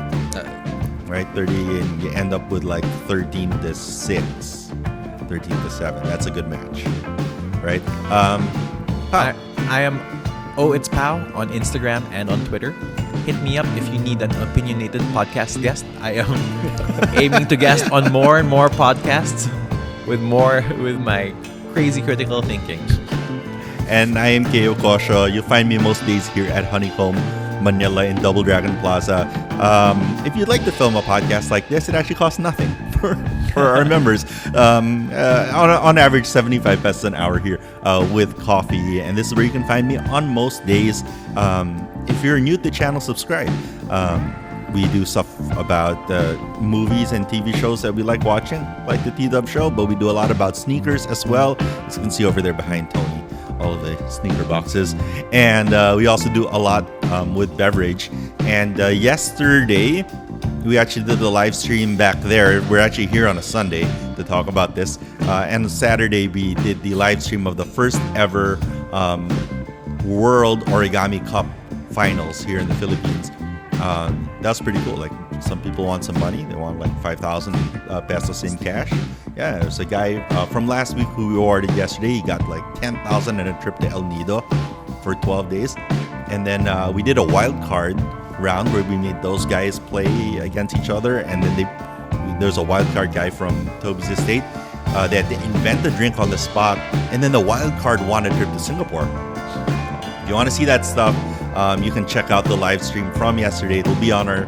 right? 30, and you end up with like 13 to 6, 13 to 7. That's a good match, right? I am it's Pao on Instagram and on Twitter. Hit me up if you need an opinionated podcast guest. I am aiming to guest on more and more podcasts with my crazy critical thinking. And I am Kayo Kosho. You'll find me most days here at Honeycomb, Manila in Double Dragon Plaza. If you'd like to film a podcast like this, it actually costs nothing for our members. On average, 75 pesos an hour here with coffee. And this is where you can find me on most days. If you're new to the channel, subscribe. We do stuff about movies and TV shows that we like watching, like the T-Dub show, but we do a lot about sneakers as well. As you can see over there behind Tony, all of the sneaker boxes. And we also do a lot with beverage. And yesterday, we actually did the live stream back there. We're actually here on a Sunday to talk about this. And on Saturday, we did the live stream of the first ever World Origami Cup finals here in the Philippines. That's pretty cool. Like, some people want some money. They want like 5,000 pesos in cash. Yeah, there's a guy from last week who we awarded yesterday. He got like 10,000 and a trip to El Nido for 12 days. And then we did a wild card round where we made those guys play against each other. And then there's a wild card guy from Toby's estate that they invent a drink on the spot. And then the wild card won a trip to Singapore. If you want to see that stuff, you can check out the live stream from yesterday. It'll be on our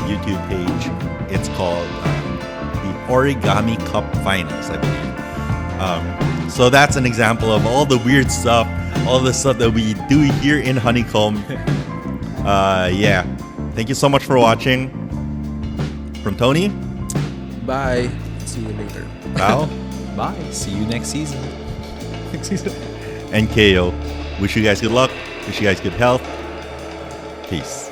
YouTube page. It's called the Origami Cup Finals, I believe. So that's an example of all the weird stuff, all the stuff that we do here in Honeycomb. Yeah. Thank you so much for watching. From Tony. Bye. See you later. Pao. Bye. See you next season. And Kayo. Wish you guys good luck. Wish you guys good health. Peace.